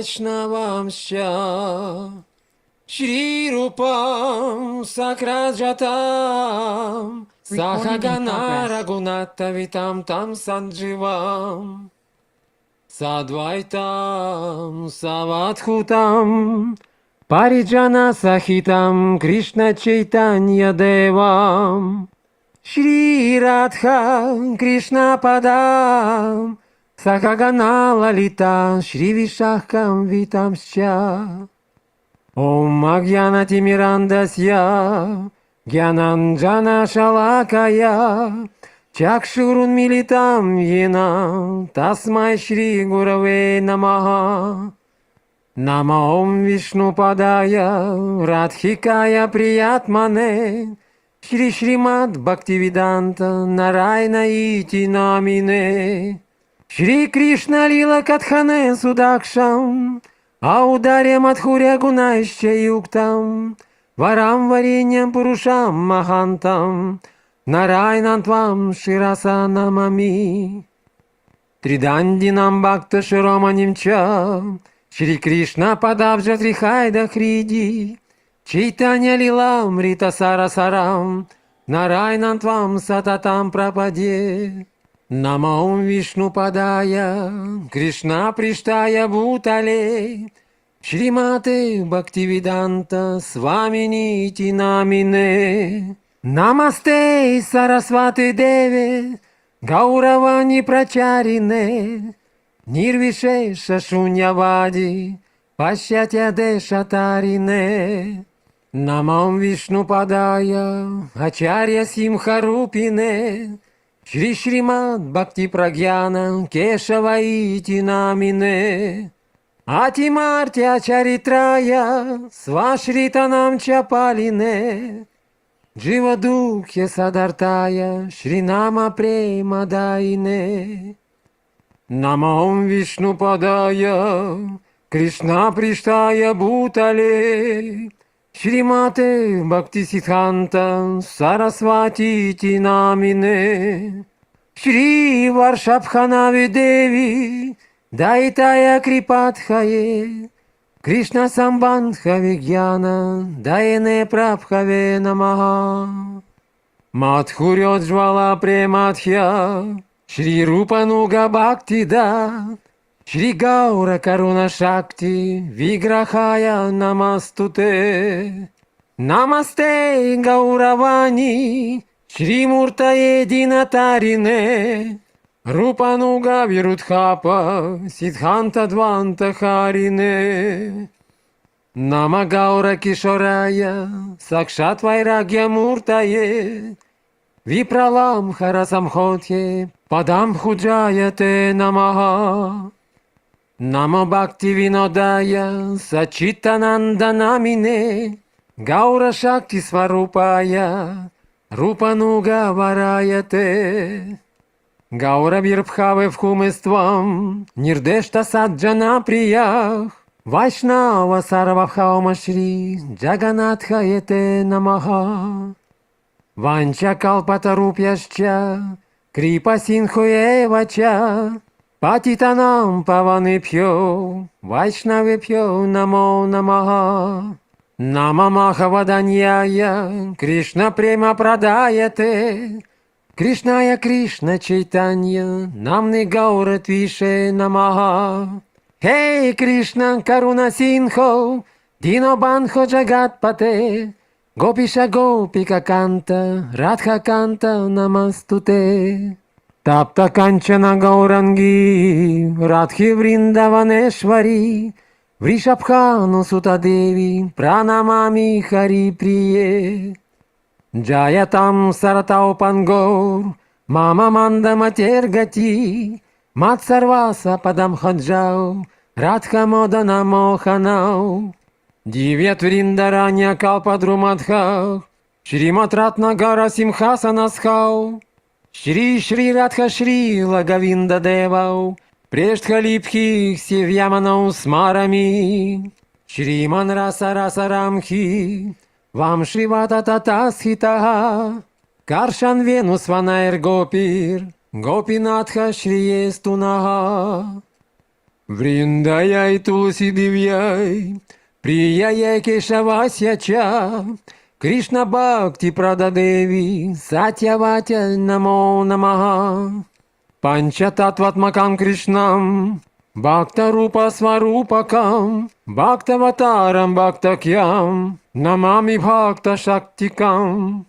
Vaishnavamscha Shri Rupam Sakrajatam Sahagana Raghunata Vitam Tam Sanjivam Sadvaitam Savadhutam Parijana Sahitam Krishna Chaitanya Devam Shri Radha Krishna Padam Sahagana Lalita Shri Vishakam Vitamscha Om Agyanati Mirandasya Gyananjana Shalakaya Chakshurun Militam Yena Tasmai Shri Gurave Namaha Nama Om Vishnu Padaya Radhikaya Priyatmane Shri Shrimad Bhaktivedanta Narayana Iti Namine Shri Krishna Lila Katхане Судакшам Аударья Мадхуря Гунаища Юктам Варам Вареньям Пурушам Махантам Нарайнантвам Шираса Намами Тридандинам Бхакта Широманимча Шри Кришна Падабджа Трихайда Хриди Чайтанья Лилам Рита Сарасарам Нарайнантвам Сататам Прападе Нама Ом Вишну Падая Кришна Приштая Бутале Шримате Бхактивиданта Свамини Ити Намине Намасте Сарасвати Деве Гауравани Прачарине Нирвишеша Шуньявади Пашятя Дешатарине Нама Ом Вишну Падая Ачарья Симхарупине Шри Шримад Бхакти Прагьяна Кешава Ити Намине Атимартя Чаритрая Свашританам Чапалине Джива Духья Садартая Шринама Према Дайне Нама Ом Вишну Падая Кришна Приштая Бутале Шримате Бхакти Сиддханта Сарасвати Ити Намине Шри Варшабханави Деви Дайтая Крипатхае Кришна Самбандха Вигьяна Дайне Прабхаве Намаха Мадхурёджвала Премадхья Шри Рупануга Бхактида Шри Гаура Каруна Шакти Виграхая Намастуте Намасте Гауравани Шри Муртае Динатарине Рупануга Вирудхапа Сиддханта Дванта Харине Нама Гаура Кишорая Сакшат Вайрагья Муртае Випралам Харасамходхе Падам Худжаяте Намаха Намо Бхакти Винодая Сачитананда Намине Гаура Шакти Сварупая Рупануга Вараяте Гаура Вирбхаве Вхумествам Нирдешта Саджана Приях Вайшнава Сарвабхаума Шри Джаганатхаете Намаха Ванча Калпатарупьяшча Крипа Синхуевача Патитанам Паванепьо Вайшнавепьо Намо Намаха Нама Махаваданьяя Кришна Према Прадаяте Кришная Кришна Чайтанья Намны Гаура Твише Намаха Хей Кришна Каруна Синхо Дино Банхо Джагатпате Гопиша Гопика Канта Радха Канта Намастуте Тапта Канчана Гауранги Радхи Вриндаванешвари Вришабхану Сутадеви Пранамами Хари Прие Джаятам Саратаупангор Мама Манда Матергати Мацарваса Падам Хаджау Радха Модана Моханау Дивьят Вриндараня Калпадрумадхах Шримат Ратнагара Симхасанасхау Шри Шри Радха Шри Лагавинда Девау Прештхалипхих Севьяманау Смарами Шриман Раса Раса Рамхи Вам Шривата Татасхитаха Каршан Венус Ванаэр Гопир Гопинатха Шриестунага Вриндаяй Тулси Дивьяй, Прияяй Кешавасья Ча, Кришна Бхакти Прададеви, Сатьяватя Намо Намаха, Панчататватмакам Кришнам, Бхакта-рупа Сварупакам, Бхактаватарам Бхактакьям, Намами Бхакта Шактикам.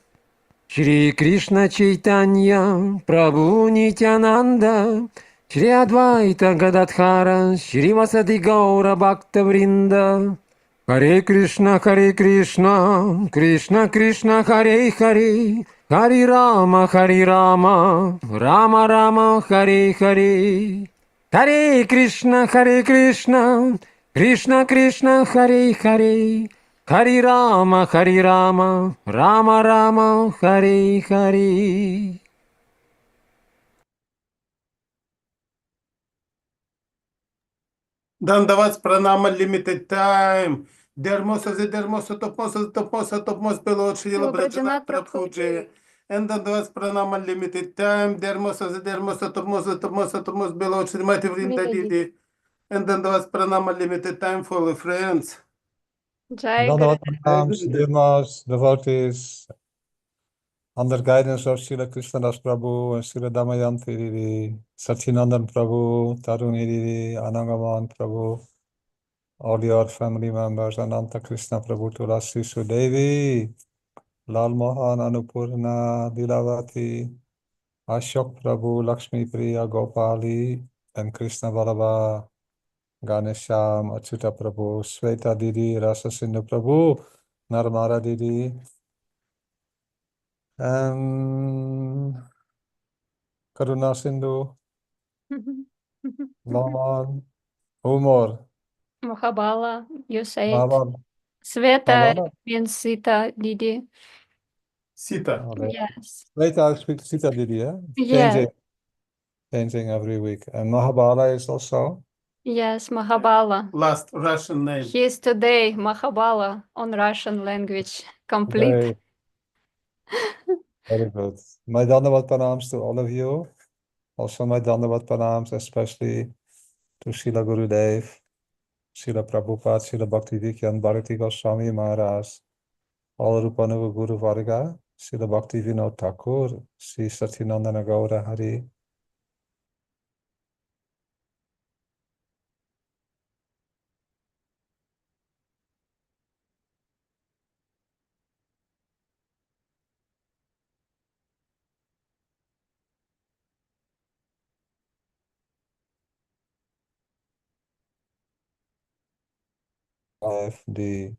Шри Кришна Чайтанья, Прабху Нитянанда, Шри Адвайта Гададхара, Шри Васади Гаура Бхакта Вринда. Харе Кришна, Кришна Кришна, Харе Харе, Харе Рама, Рама Рама, Харе Харе. Харе Кришна, Кришна Кришна, Харе Харе. Хари Рама, Рама Рама, Хари Хари. Dandavats pranama limited time. Dermosa ze dermosa topmosa belot Srila Vraджанатх Prabhu Ji. And Dandavats pranama limited time. Dermosa ze dermosa topmosa belot Srimati Vrindadidi. And Dandavats pranama limited time for the friends. Jai Dandavad Guru. pranams, dear Mas, devotees, under guidance of Srila krsna-dasa Prabhu and Srila Damayanti Didi, Satyanandan Prabhu, Taruni Didi, Anangaman Prabhu, all your family members, Ananta Krishna Prabhu, Tulasi Sudevi, Lal Mohan, Anupurna, Dilavati, Ashok Prabhu, Lakshmi Priya, Gopali, and Krishna Balaba, Ganesham, Achyuta Prabhu, Sweta Didi, Rasa Sindhu Prabhu, Narmara Didi, and Karuna Sindhu, Laman, Humor, Mahabala, you say it. Mahavan, Sveta Mahabala. means Sita, Didi. Sita. Yes. Later I speak to Sita Didi, yeah? Yes. Changing every week. And Mahabala is also? Yes, Mahabala. Last Russian name. He is today Mahabala on Russian language. Complete. Very good. My Dandavad pranams to all of you. Also my Dandavad pranams, especially to Srila Gurudev, Srila Prabhupada, Srila Bhaktivedanta Bharati Goswami Maharaj, all Rupanuga Guru Varga, Srila Bhakti Vinod Thakur, Sri Satyanandana Gaura Hari. Of the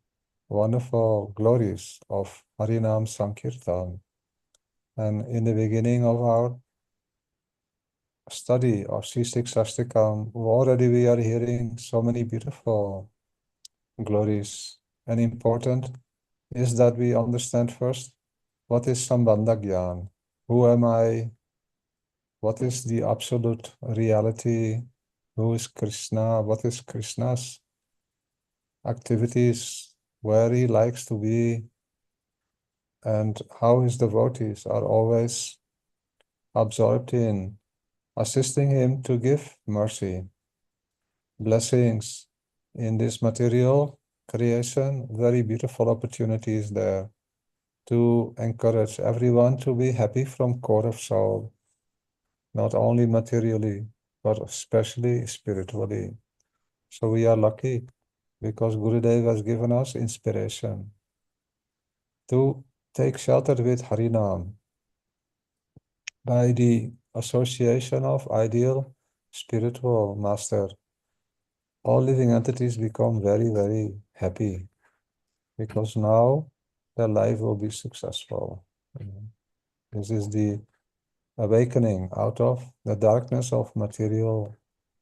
wonderful glories of Harinam Sankirtan. And in the beginning of our study of Sri Shikshashtakam, already we are hearing so many beautiful glories. And important is that we understand first what is Sambandha Gyan, who am I, what is the absolute reality, who is Krishna, what is Krishna's activities, where he likes to be, and how his devotees are always absorbed in assisting him to give mercy, blessings in this material creation. Very beautiful opportunities there to encourage everyone to be happy from core of soul, not only materially, but especially spiritually. So we are lucky because Gurudev has given us inspiration to take shelter with Harinam by the association of ideal spiritual master. All living entities become very, very happy because now their life will be successful. This is the awakening out of the darkness of material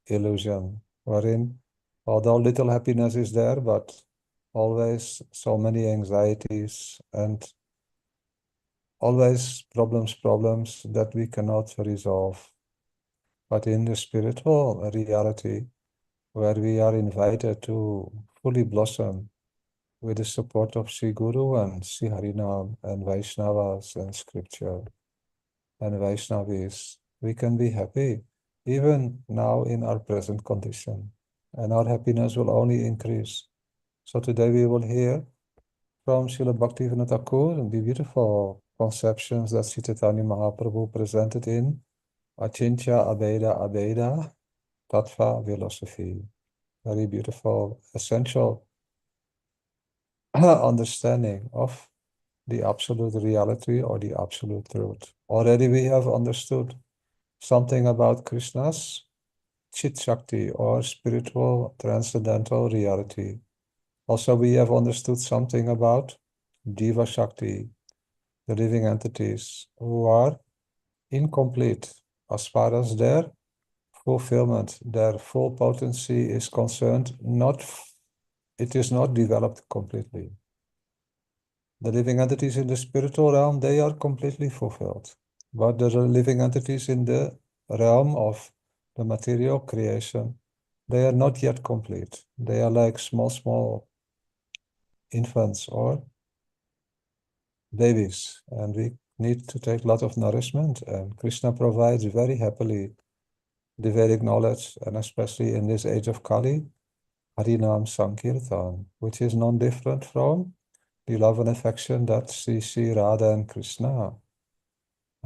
illusion, wherein although little happiness is there, but always so many anxieties and always problems that we cannot resolve. But in the spiritual reality, where we are invited to fully blossom with the support of Sri Guru and Sri Harinam and Vaishnavas and scripture and Vaishnavis, we can be happy even now in our present condition. and our happiness will only increase. So today we will hear from Srila Bhaktivinoda Thakur the beautiful conceptions that Sri Chaitanya Mahaprabhu presented in Achintya Abheda Abheda Tattva philosophy. Very beautiful, essential understanding of the absolute reality or the absolute truth. Already we have understood something about Krishna's Chit Shakti or spiritual transcendental reality. Also, we have understood something about Jiva Shakti, the living entities who are incomplete as far as their fulfillment, their full potency is concerned. It is not developed completely. The living entities in the spiritual realm, they are completely fulfilled. But the living entities in the realm of the material creation, they are not yet complete. They are like small infants or babies, and we need to take a lot of nourishment, and Krishna provides very happily the Vedic knowledge, and especially in this age of Kali, Harinam Sankirtan, which is non-different from the love and affection that Sri Radha and Krishna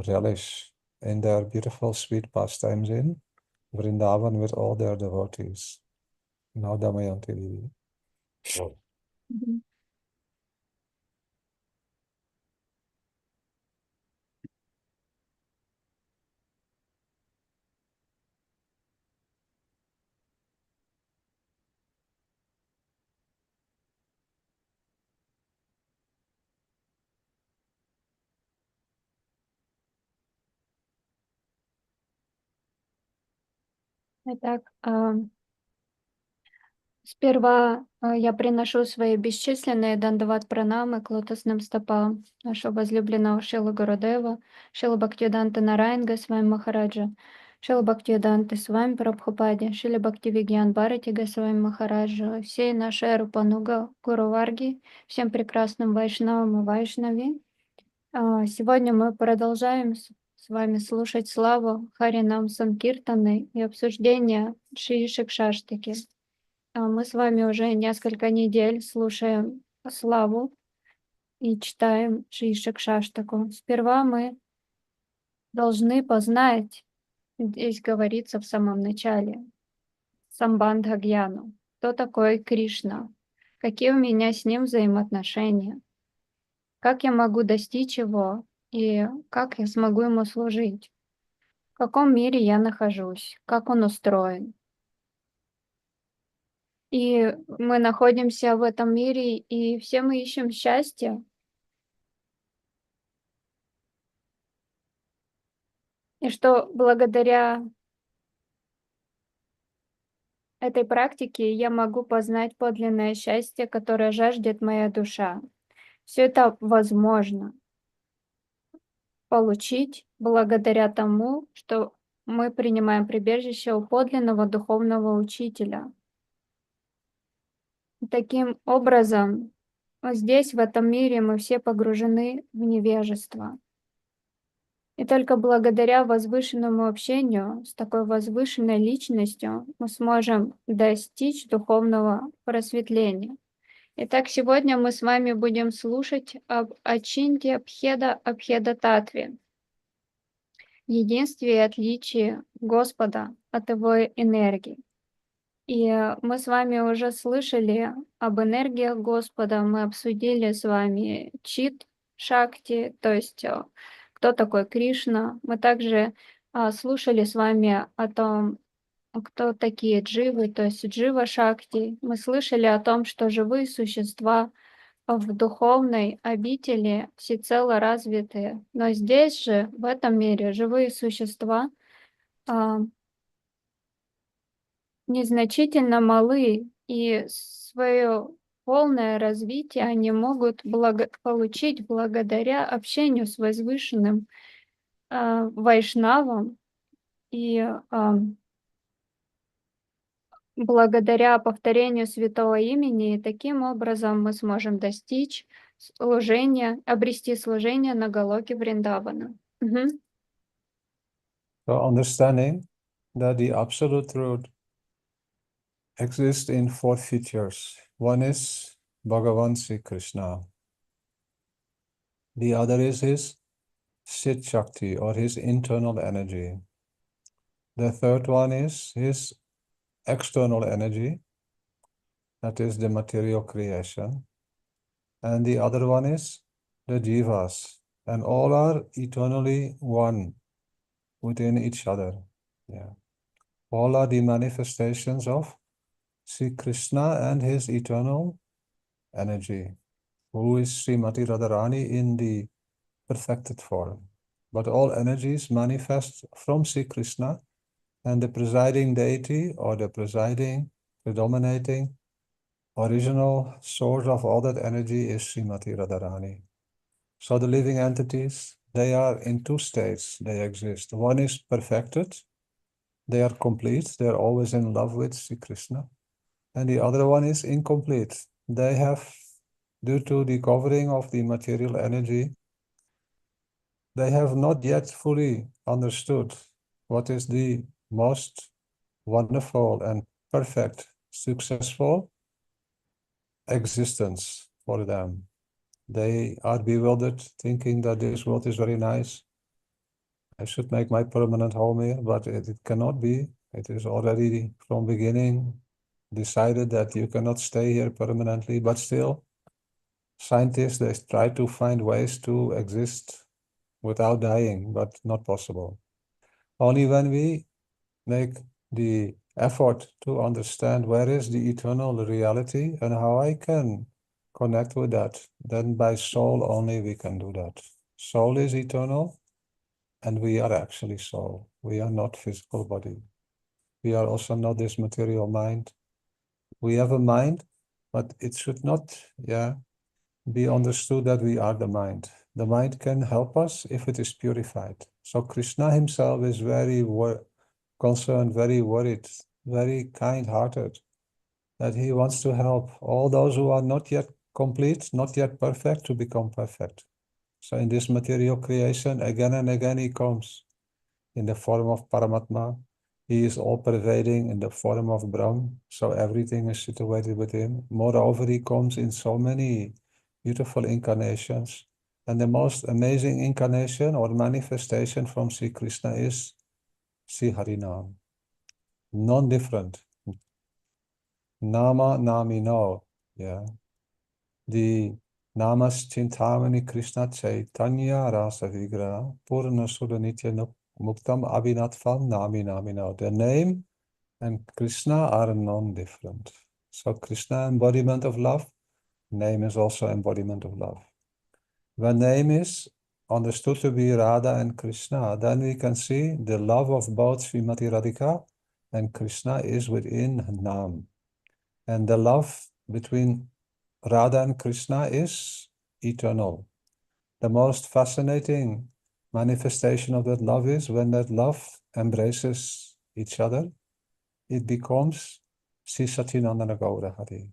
relish in their beautiful sweet pastimes in Vrindavan with all their devotees. Now Damayanti Devi. Мгм. Итак, сперва я приношу свои бесчисленные дандават-пранамы к лотосным стопам нашего возлюбленного Шилы Гурудева, Шилы Бхактивиданта Нараян Госвами Махараджа, Шилы Бхактивиданты Свами Прабхупаде, Шилы Бхактивигьян Бхарати Госвами Махараджа, всей нашей Рупануга Гуруварги, всем прекрасным вайшнавам и вайшнави. Сегодня мы продолжаем с вами слушать славу Харинам Санкиртаны и обсуждение Шри Шикшаштаки. Мы с вами уже несколько недель слушаем славу и читаем Шри Шикшаштаку. Сперва мы должны познать, здесь говорится в самом начале, Самбандха Гьяну. Кто такой Кришна? Какие у меня с ним взаимоотношения? Как я могу достичь его? И как я смогу ему служить? В каком мире я нахожусь? Как он устроен? И мы находимся в этом мире, и все мы ищем счастье. И что благодаря этой практике я могу познать подлинное счастье, которое жаждет моя душа. Все это возможно получить благодаря тому, что мы принимаем прибежище у подлинного духовного учителя. Таким образом, здесь, в этом мире, мы все погружены в невежество. И только благодаря возвышенному общению с такой возвышенной личностью мы сможем достичь духовного просветления. Итак, сегодня мы с вами будем слушать об Ачинтья Абхеда Татве, единстве и отличии Господа от Его энергии. И мы с вами уже слышали об энергиях Господа, мы обсудили с вами чит шакти, то есть кто такой Кришна. Мы также слушали с вами о том, кто такие дживы, то есть джива шакти. Мы слышали о том, что живые существа в духовной обители всецело развитые. Но здесь же, в этом мире, живые существа незначительно малы, и свое полное развитие они могут получить благодаря общению с возвышенным вайшнавом и благодаря повторению святого имени. И таким образом мы сможем достичь служения, обрести служение на Галоке Вриндавана. So understanding that the absolute truth exist in 4 features. One is Bhagavan Sri Krishna. The other is his Sit Shakti, or his internal energy. The third one is his external energy, that is the material creation. And the other one is the jivas, and all are eternally one within each other. Yeah. All are the manifestations of Sri Krishna and his eternal energy, who is Srimati Radharani in the perfected form. But all energies manifest from Sri Krishna, and the presiding deity, or the presiding, predominating, original source of all that energy is Srimati Radharani. So the living entities, they are in 2 states, they exist. One is perfected, they are complete, they are always in love with Sri Krishna. And the other one is incomplete. They have, due to the covering of the material energy, they have not yet fully understood what is the most wonderful and perfect, successful existence for them. They are bewildered, thinking that this world is very nice. I should make my permanent home here, but it cannot be. It is already from beginning decided that you cannot stay here permanently, but still, scientists, they try to find ways to exist without dying, but not possible. Only when we make the effort to understand where is the eternal reality and how I can connect with that, then by soul only we can do that. Soul is eternal, and we are actually soul. We are not physical body. We are also not this material mind. We have a mind, but it should not, be understood that we are the mind. The mind can help us if it is purified. So Krishna himself is very concerned, very worried, very kind-hearted, that he wants to help all those who are not yet complete, not yet perfect, to become perfect. So in this material creation, again and again he comes in the form of Paramatma. He is all-pervading in the form of Brahm, so everything is situated with him. Moreover, he comes in so many beautiful incarnations. And the most amazing incarnation or manifestation from Sri Krishna is Sri Harinam. Non-different. Nama Namino. Yeah. The Namas Chintamani Krishna Chaitanya Rasa Vigraha Purna Sudha Nitya Muktam Abhinatvam Nami Namino. The name and Krishna are non-different. So Krishna, embodiment of love, name is also embodiment of love. When name is understood to be Radha and Krishna, then we can see the love of both Srimati Radhika and Krishna is within Nam. And the love between Radha and Krishna is eternal. The most fascinating manifestation of that love is when that love embraces each other, it becomes Sri Satchinandana Gaura Hari.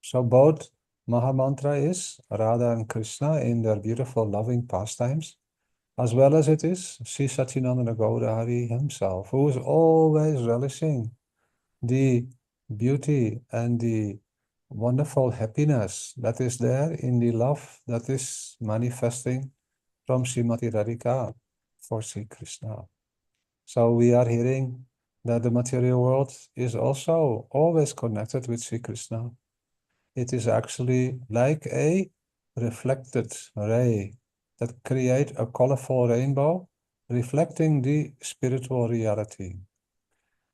So both Mahamantra is Radha and Krishna in their beautiful loving pastimes, as well as it is Sri Satchinandana Gaura Hari himself, who is always relishing the beauty and the wonderful happiness that is there in the love that is manifesting from Srimati Radhika for Sri Krishna. So we are hearing that the material world is also always connected with Sri Krishna. It is actually like a reflected ray that creates a colorful rainbow reflecting the spiritual reality.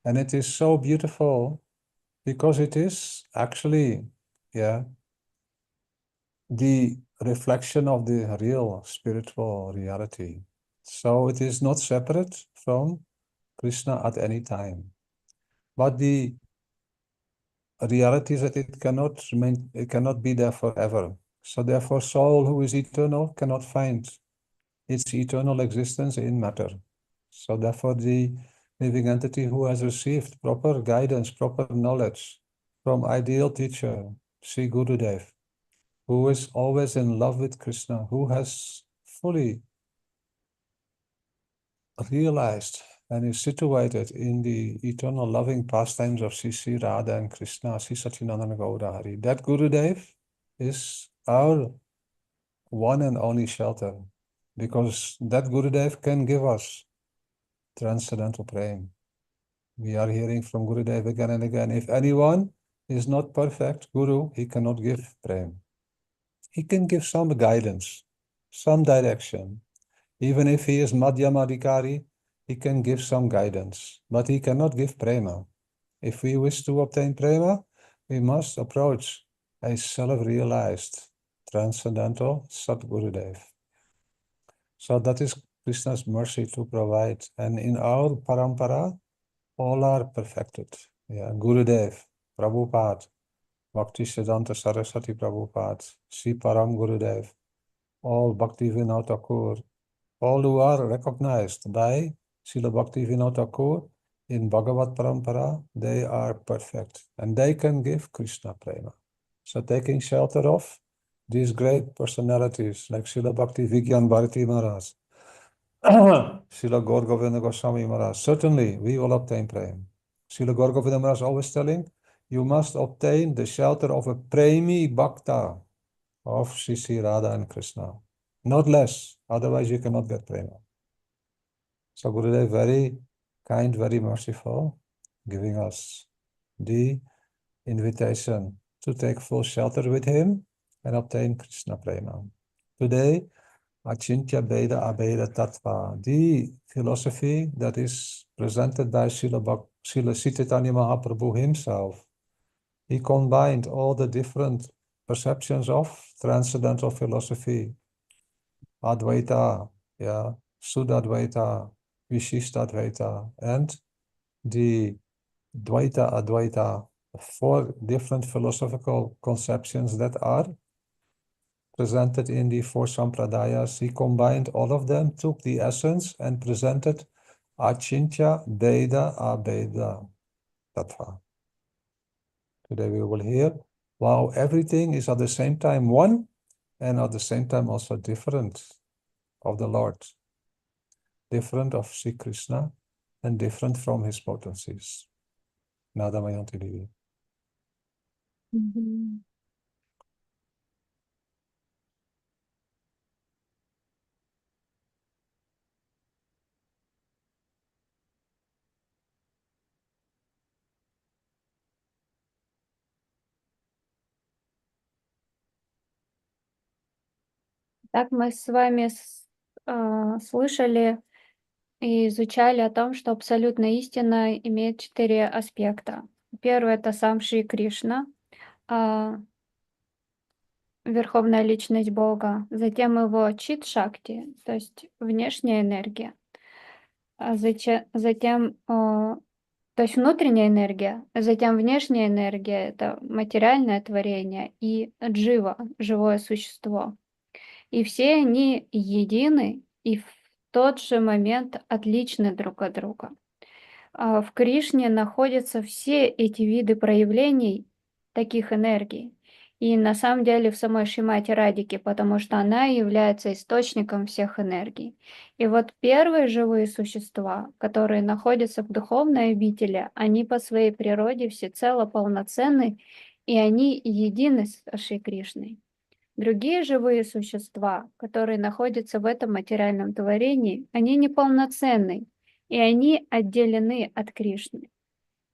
And it is so beautiful because it is actually, the reflection of the real spiritual reality. So it is not separate from Krishna at any time. But the reality is that it cannot be there forever. So therefore, soul who is eternal cannot find its eternal existence in matter. So therefore, the living entity who has received proper guidance, proper knowledge from ideal teacher, Sri Gurudev, who is always in love with Krishna, who has fully realized and is situated in the eternal loving pastimes of Sri Radha and Krishna, Sri Satchidananda Gaura Hari. That Gurudev is our one and only shelter, because that Gurudev can give us transcendental prema. We are hearing from Gurudev again and again, if anyone is not perfect Guru, he cannot give prema. He can give some guidance, some direction. Even if he is Madhyamadikari, he can give some guidance, but he cannot give prema. If we wish to obtain prema, we must approach a self-realized, transcendental Sadgurudev. So that is Krishna's mercy to provide. And in our parampara, all are perfected. Yeah, Gurudev, Prabhupada, Bhaktisiddhanta Saraswati Prabhupada, Sri Param Gurudev, all Bhakti Vinod Thakur, all who are recognized by Srila Bhakti Vinod Thakur in Bhagavad Parampara, they are perfect and they can give Krishna prema. So taking shelter of these great personalities like Srila Bhakti Vigyan Bharati Maharaj, Srila Gaur Govinda Goswami Maharaj, certainly we will obtain prema. Srila Gaur Govinda Maharaj is always telling, you must obtain the shelter of a premi bhakta of Sri Radha and Krishna. Not less, otherwise you cannot get prema. So Gurudev very kind, very merciful, giving us the invitation to take full shelter with him and obtain Krishna prema. Today, Achintya Beda Abeda Tattva, the philosophy that is presented by Srila Chaitanya Mahaprabhu himself. He combined all the different perceptions of transcendental philosophy, Advaita, yeah, Suddhadvaita, Vishishtadvaita, and the Dvaita Advaita, 4 different philosophical conceptions that are presented in the 4 Sampradayas. He combined all of them, took the essence, and presented Achintya Beda Abeda Tattva. Today we will hear, wow, everything is at the same time one, and at the same time also different of the Lord, different of Sri Krishna, and different from his potencies. Nadamayanti Devi. Так мы с вами слышали и изучали о том, что абсолютная истина имеет 4 аспекта. Первый — это сам Шри Кришна, Верховная Личность Бога. Затем его чит-шакти, то есть внешняя энергия. Затем, то есть внутренняя энергия. Затем внешняя энергия — это материальное творение. И джива, живое существо. И все они едины и в тот же момент отличны друг от друга. В Кришне находятся все эти виды проявлений таких энергий. И на самом деле в самой Шримати Радике, потому что она является источником всех энергий. И вот первые живые существа, которые находятся в духовной обители, они по своей природе всецело полноценны, и они едины с Шри Кришной. Другие живые существа, которые находятся в этом материальном творении, они неполноценны, и они отделены от Кришны.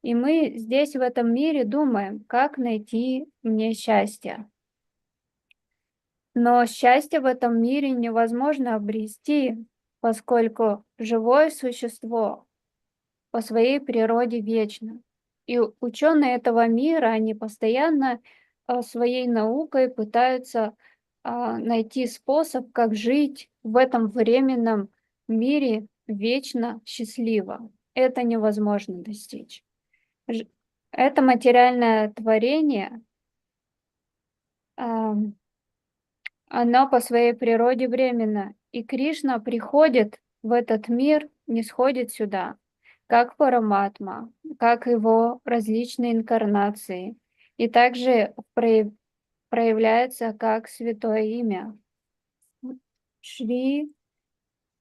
И мы здесь в этом мире думаем, как найти мне счастье. Но счастье в этом мире невозможно обрести, поскольку живое существо по своей природе вечно. И ученые этого мира, они постоянно своей наукой пытаются найти способ, как жить в этом временном мире вечно счастливо. Это невозможно достичь. Это материальное творение, оно по своей природе временно. И Кришна приходит в этот мир, не сходит сюда, как Параматма, как его различные инкарнации. И также проявляется как святое имя. Шри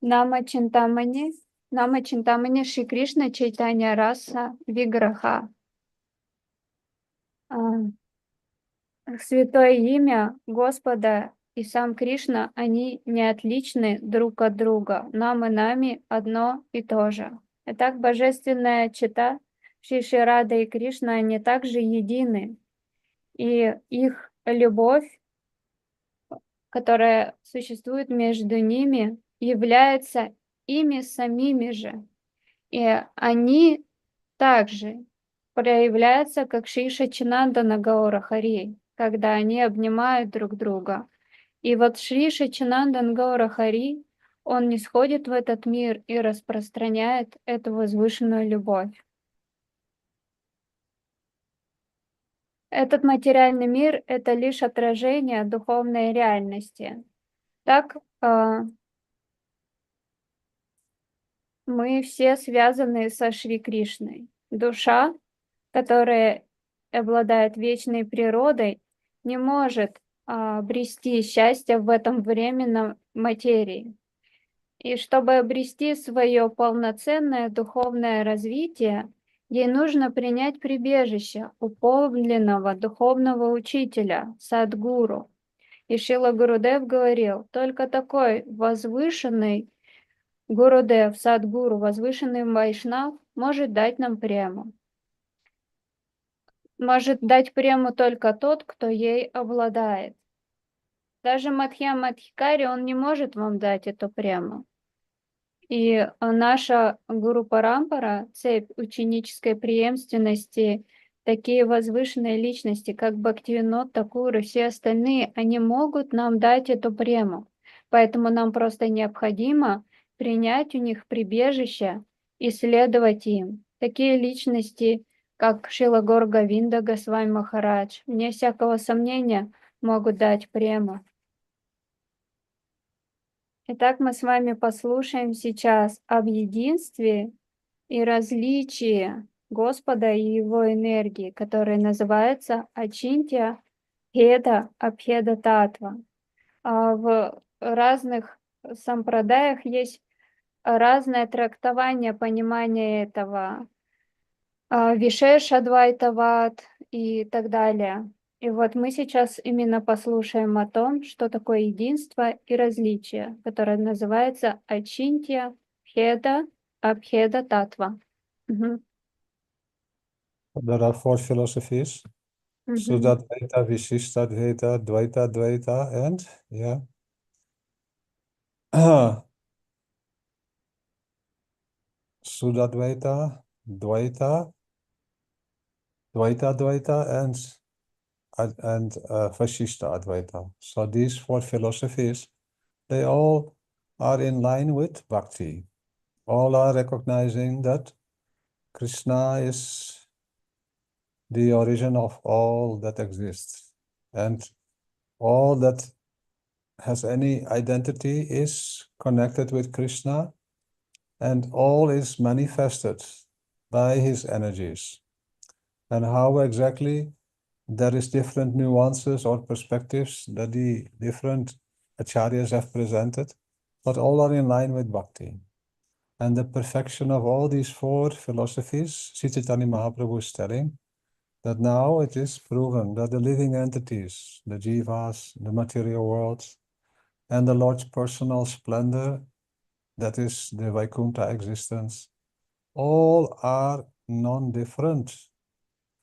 Нама Чинтамани Нама Чинтамани Шри Кришна Чайтанья Раса Виграха. Святое имя Господа и сам Кришна, они не отличны друг от друга. Нам и нами одно и то же. Итак, божественная чета Шри Шри Рада и Кришна, они также едины. И их любовь, которая существует между ними, является ими самими же. И они также проявляются как Шри Шачинандана Гаора Хари, когда они обнимают друг друга. И вот Шри Шачинандан Гаора Хари, он не сходит в этот мир и распространяет эту возвышенную любовь. Этот материальный мир — это лишь отражение духовной реальности. Так, мы все связаны со Шри Кришной. Душа, которая обладает вечной природой, не может обрести счастье в этом временном материи. И чтобы обрести свое полноценное духовное развитие, ей нужно принять прибежище у подлинного духовного учителя, садгуру. И Шрила Гурудев говорил, только такой возвышенный Гурудев, садгуру, возвышенный вайшнав может дать нам прему. Может дать прему только тот, кто ей обладает. Даже Мадхьям Мадхикари, он не может вам дать эту прему. И наша Гуру Парампара, цепь ученической преемственности, такие возвышенные личности, как Бхактивинод Такур и все остальные, они могут нам дать эту прему. Поэтому нам просто необходимо принять у них прибежище и следовать им. Такие личности, как Шрила Гаура Говинда Госвами Махарадж, вне всякого сомнения, могут дать прему. Итак, мы с вами послушаем сейчас об единстве и различии Господа и Его энергии, которая называется Ачинтья Хеда Абхеда Татва. В разных сампрадаях есть разное трактование, понимание этого. Вишеш Адвайтават и так далее. И вот мы сейчас именно послушаем о том, что такое единство и различие, которое называется Ачинтья Хеда Абхеда Татва. Мгм. There are four philosophies. Мгм. Sudadvaita, Vishishtadvaita, Dvaita, Dvaita, and Sudadvaita, Dvaita, Dvaita, Dvaita, and Vashishta Advaita. So these four philosophies, they all are in line with bhakti. All are recognizing that Krishna is the origin of all that exists, and all that has any identity is connected with Krishna, and all is manifested by his energies. And how exactly, there is different nuances or perspectives that the different acharyas have presented, but all are in line with bhakti. And the perfection of all these four philosophies, Sri Chaitanya Mahaprabhu is telling that now it is proven that the living entities, the jivas, the material worlds, and the Lord's personal splendor, that is the Vaikuntha existence, all are non-different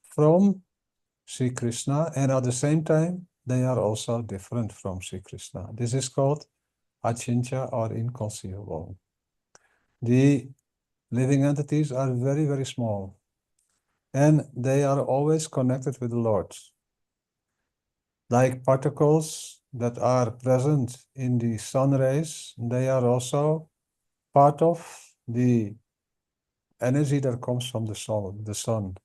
from Sri Krishna, and at the same time, they are also different from Sri Krishna. This is called achintya or inconceivable. The living entities are very, very small, and they are always connected with the Lord. Like particles that are present in the sun rays, they are also part of the energy that comes from the sun.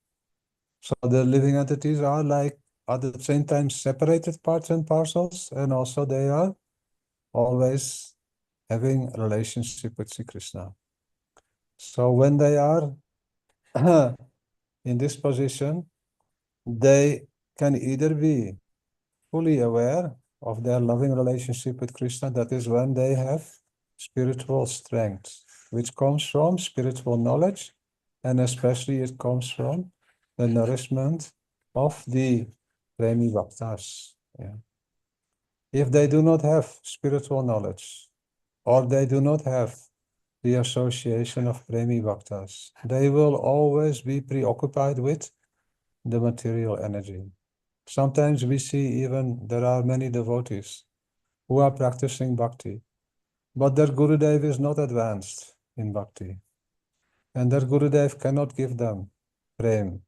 So the living entities are like at the same time separated parts and parcels, and also they are always having a relationship with Sri Krishna. So when they are in this position, they can either be fully aware of their loving relationship with Krishna, that is when they have spiritual strength. which comes from spiritual knowledge, and especially it comes from the nourishment of the Premi Bhaktas. Yeah. If they do not have spiritual knowledge, or they do not have the association of Premi Bhaktas, they will always be preoccupied with the material energy. Sometimes we see even there are many devotees who are practicing bhakti, but their Gurudev is not advanced in bhakti, and their Gurudev cannot give them prem.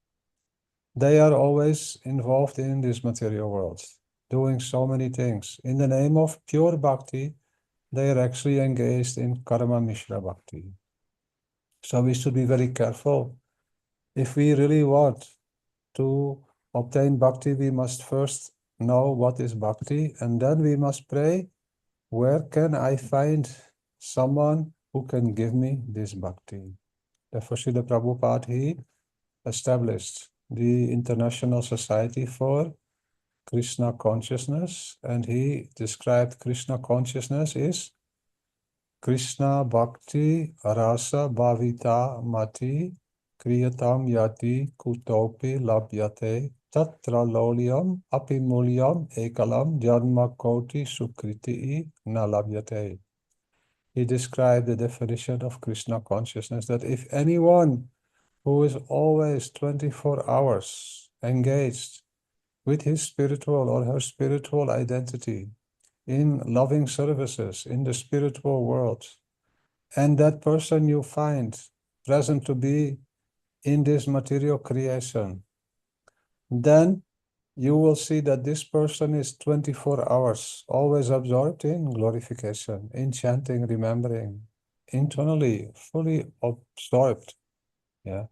They are always involved in this material world, doing so many things. In the name of pure bhakti, they are actually engaged in karma mishra bhakti. So we should be very careful. If we really want to obtain bhakti, we must first know what is bhakti, and then we must pray, where can I find someone who can give me this bhakti? Therefore, Srila Prabhupada, he established the International Society for Krishna Consciousness, and he described Krishna consciousness is Krishna Bhakti Rasa Bhavita Mati Kriyatam Yati Kutopi Labhyate Tatra Lolyam Apimulyam Ekalam Janma Koti Sukriti Na Labhyate. He described the definition of Krishna consciousness, that if anyone who is always 24 hours engaged with his spiritual or her spiritual identity in loving services in the spiritual world, and that person you find present to be in this material creation, then you will see that this person is 24 hours always absorbed in glorification, in chanting, remembering, internally fully absorbed, yeah,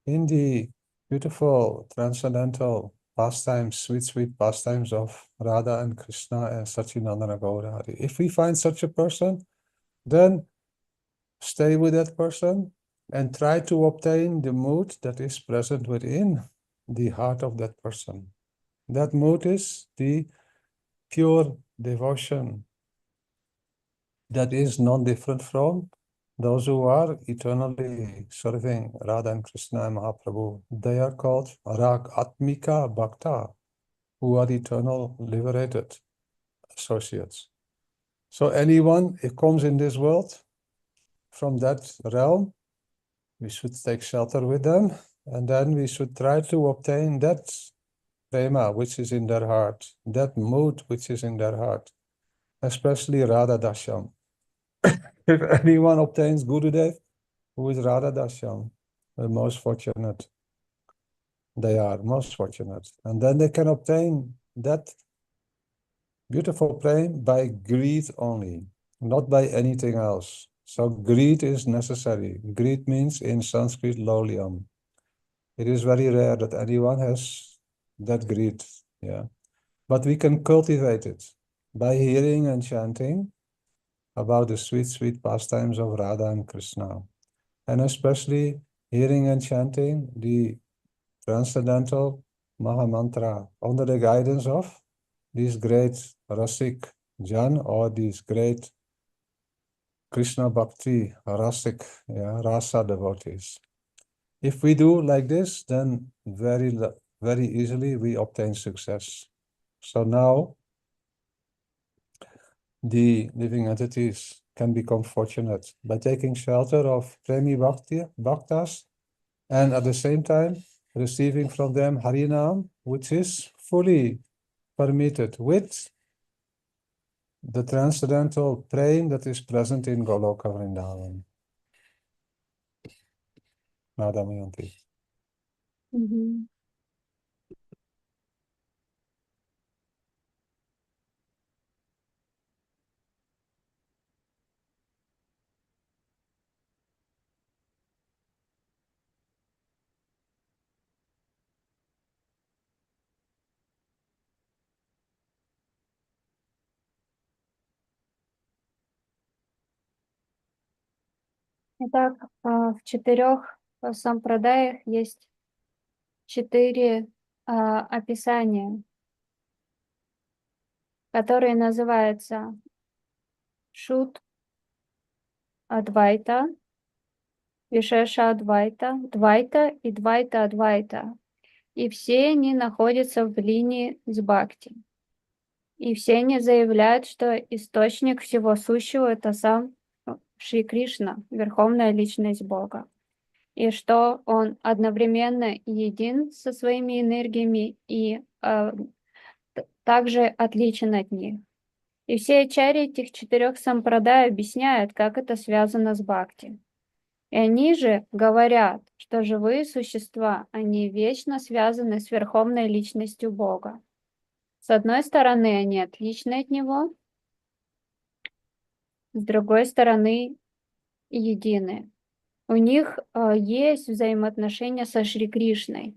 in the beautiful transcendental pastimes, sweet pastimes of Radha and Krishna and Satchidananda Gaurahari. If we find such a person, then stay with that person and try to obtain the mood that is present within the heart of that person. That mood is the pure devotion that is non-different from those who are eternally serving Radha and Krishna and Mahaprabhu. They are called Rag Atmika Bhakta, who are eternal liberated associates. So anyone who comes in this world from that realm, we should take shelter with them, and then we should try to obtain that prema which is in their heart, that mood which is in their heart, especially Radha Dashyam. If anyone obtains Gurudev, who is Radha Dashyam, the most fortunate. They are most fortunate. And then they can obtain that beautiful prema by greed only, not by anything else. So greed is necessary. Greed means in Sanskrit lolyam. It is very rare that anyone has that greed, yeah. But we can cultivate it by hearing and chanting about the sweet pastimes of Radha and Krishna. And especially hearing and chanting the transcendental Mahamantra under the guidance of these great Rasik Jan, or these great Krishna Bhakti Rasik, yeah, Rasa devotees. If we do like this, then very easily we obtain success. So now the living entities can become fortunate by taking shelter of Premi Bhaktas, and at the same time receiving from them Harinam, which is fully permitted with the transcendental praying that is present in Goloka Vrindavan. Madhamayanti. Мгм. Итак, в 4 сампрадаях есть 4 описания, которые называются Шут Адвайта, Вишеша Адвайта, Двайта и Двайта Адвайта. И все они находятся в линии с Бхакти. И все они заявляют, что источник всего сущего — это сам Шри Кришна, Верховная Личность Бога. И что он одновременно един со своими энергиями и также отличен от них. И все ачарьи этих 4 сампрадай объясняют, как это связано с Бхакти. И они же говорят, что живые существа, они вечно связаны с Верховной Личностью Бога. С одной стороны, они отличны от Него, с другой стороны, едины. У них есть взаимоотношения со Шри Кришной.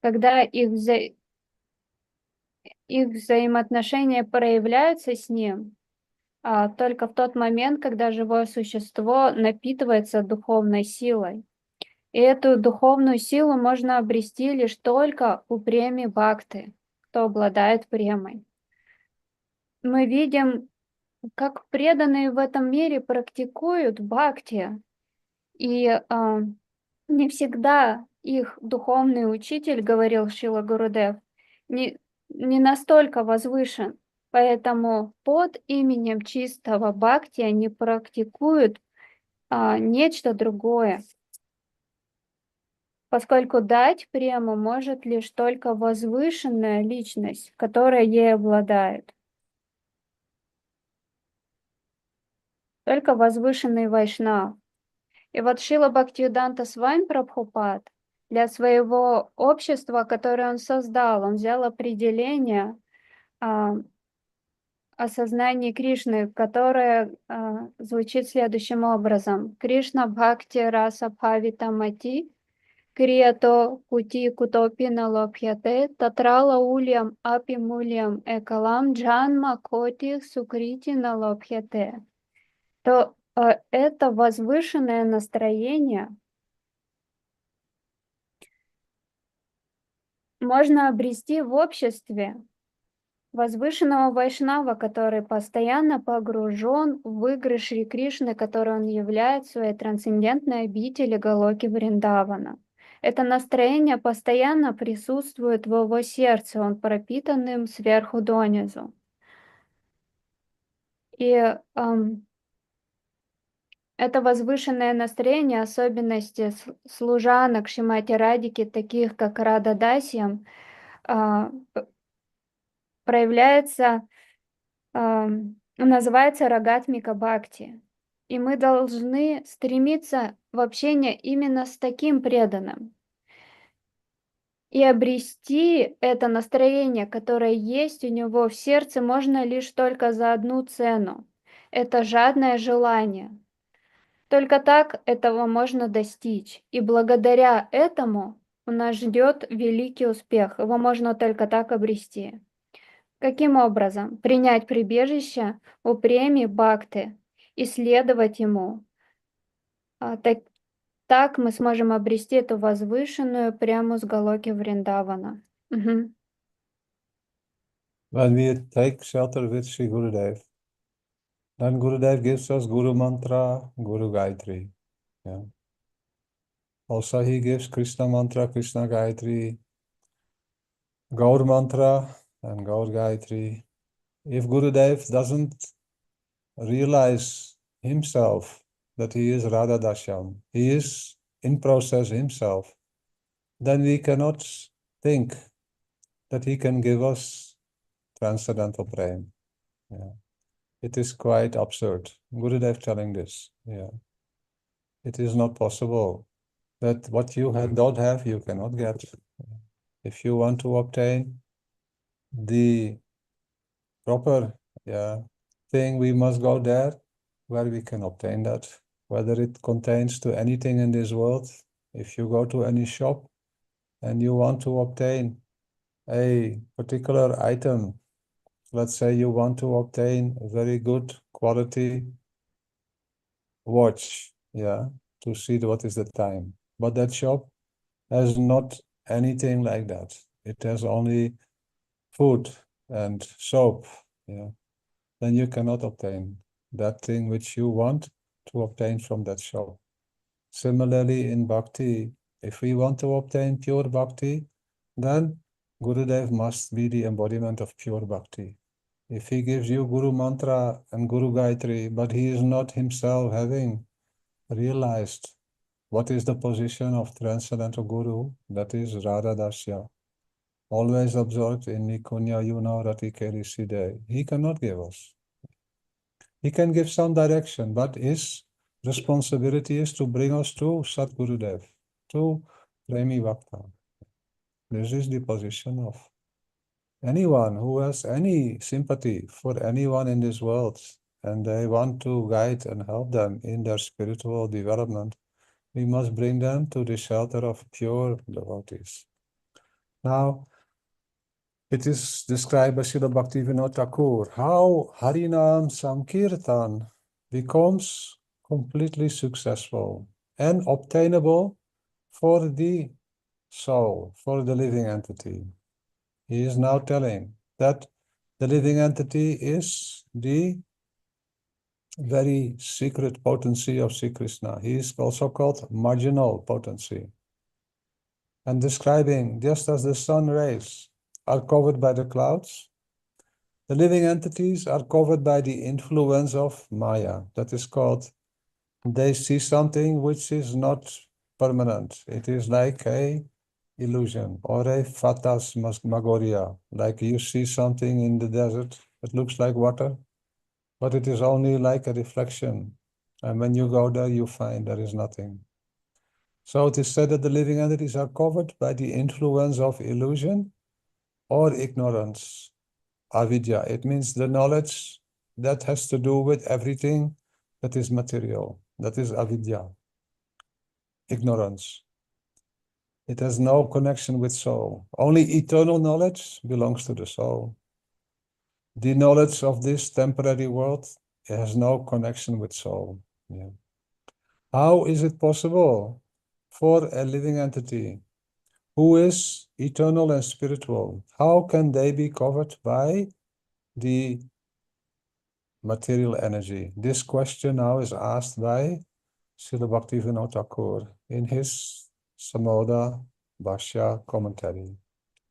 Когда их взаимоотношения проявляются с Ним, только в тот момент, когда живое существо напитывается духовной силой. И эту духовную силу можно обрести лишь только у преми бхакты, кто обладает премой. Мы видим, как преданные в этом мире практикуют бхакти, и не всегда их духовный учитель, говорил Шрила Гурудев, не настолько возвышен. Поэтому под именем чистого бхакти они практикуют нечто другое. Поскольку дать прему может лишь только возвышенная личность, которая ей обладает. Только возвышенный вайшнав. И вот Шрила Бхактивиданта Свами Прабхупад для своего общества, которое он создал, он взял определение осознания Кришны, которое звучит следующим образом. Кришна Бхакти Раса Бхавита Мати Криято Кути Кутопи Налобхьяте Татрала Ульям Апи Мульям Экалам Джанма Коти Сукрити Налобхьяте. То это возвышенное настроение можно обрести в обществе возвышенного вайшнава, который постоянно погружен в игры Шри Кришны, который он являет своей трансцендентной обители Галоки Вриндавана. Это настроение постоянно присутствует в его сердце, он пропитан им сверху донизу. И это возвышенное настроение, особенности служанок Шримати Радики, таких как Рада Дасьям, проявляется, называется Рагатмика Бхакти. И мы должны стремиться в общение именно с таким преданным. И обрести это настроение, которое есть у него в сердце, можно лишь только за одну цену. Это жадное желание. Только так этого можно достичь. И благодаря этому у нас ждет великий успех. Его можно только так обрести. Каким образом? Принять прибежище у премии Бхакти и следовать ему. Так мы сможем обрести эту возвышенную прямо с Галоки Вриндавана. Угу. When we take shelter with Sri Gurudev, then Gurudev gives us Guru Mantra, Guru Gayatri. Yeah. Also he gives Krishna Mantra, Krishna Gayatri, Gaur Mantra and Gaur Gayatri. If Gurudev doesn't realize himself that he is Radha Dashyam, he is in process himself, then we cannot think that he can give us transcendental prema. Yeah. It is quite absurd. Gurudev telling this. Yeah. It is not possible that what you don't have, you cannot get. If you want to obtain the proper thing, we must go there where we can obtain that. Whether it contains to anything in this world, if you go to any shop and you want to obtain a particular item, let's say you want to obtain a very good quality watch, to see what is the time. But that shop has not anything like that. It has only food and soap. Then you cannot obtain that thing which you want to obtain from that shop. Similarly, in bhakti, if we want to obtain pure bhakti, then Gurudev must be the embodiment of pure bhakti. If he gives you Guru Mantra and Guru Gayatri, but he is not himself having realized what is the position of Transcendental Guru, that is Radha-dasya, always absorbed in Nikunya Yuna Rati Keri Siddhe, he cannot give us. He can give some direction, but his responsibility is to bring us to Satgurudev, to Premi Bhakta. This is the position of anyone who has any sympathy for anyone in this world and they want to guide and help them in their spiritual development. We must bring them to the shelter of pure devotees. Now, it is described by Srila Bhaktivinoda Thakur how Harinam Sankirtan becomes completely successful and obtainable for the soul, for the living entity. He is now telling that the living entity is the very secret potency of Sri Krishna. He is also called marginal potency. And describing, just as the sun rays are covered by the clouds, the living entities are covered by the influence of Maya. That is called, they see something which is not permanent. It is like a illusion or a phantasmagoria, like you see something in the desert, it looks like water, but it is only like a reflection. And when you go there, you find there is nothing. So it is said that the living entities are covered by the influence of illusion or ignorance, avidya. It means the knowledge that has to do with everything that is material. That is avidya, ignorance. It has no connection with soul. Only eternal knowledge belongs to the soul. The knowledge of this temporary world has no connection with soul. Yeah. How is it possible for a living entity who is eternal and spiritual? How can they be covered by the material energy? This question now is asked by Srila Bhaktivinoda Thakur in his Samoda Bhashya commentary.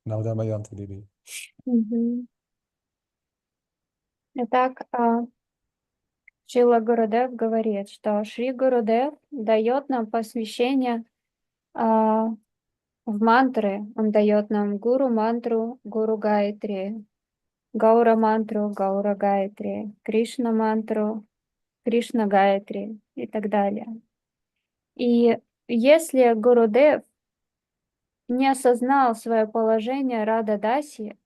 Naudamayanti Didi. Мгм. Итак, Шрила Гурудев говорит, что Шри Гурудев дает нам посвящение в мантры. Он дает нам гуру-мантру, гуру-гайтри, гаура-мантру, гаура-гайтри, Кришна-мантру, Кришна-гайтри и так далее. И если Гурудев не осознал свое положение Рада-даси,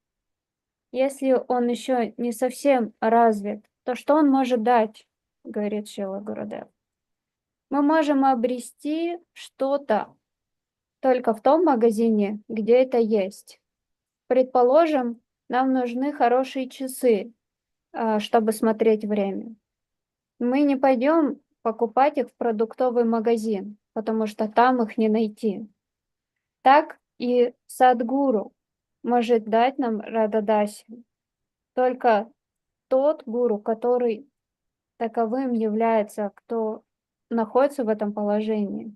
если он еще не совсем развит, то что он может дать, говорит Шрила Гурудев? Мы можем обрести что-то только в том магазине, где это есть. Предположим, нам нужны хорошие часы, чтобы смотреть время. Мы не пойдем покупать их в продуктовый магазин, потому что там их не найти. Так и Садгуру может дать нам Рада-даси только тот гуру, который таковым является, кто находится в этом положении.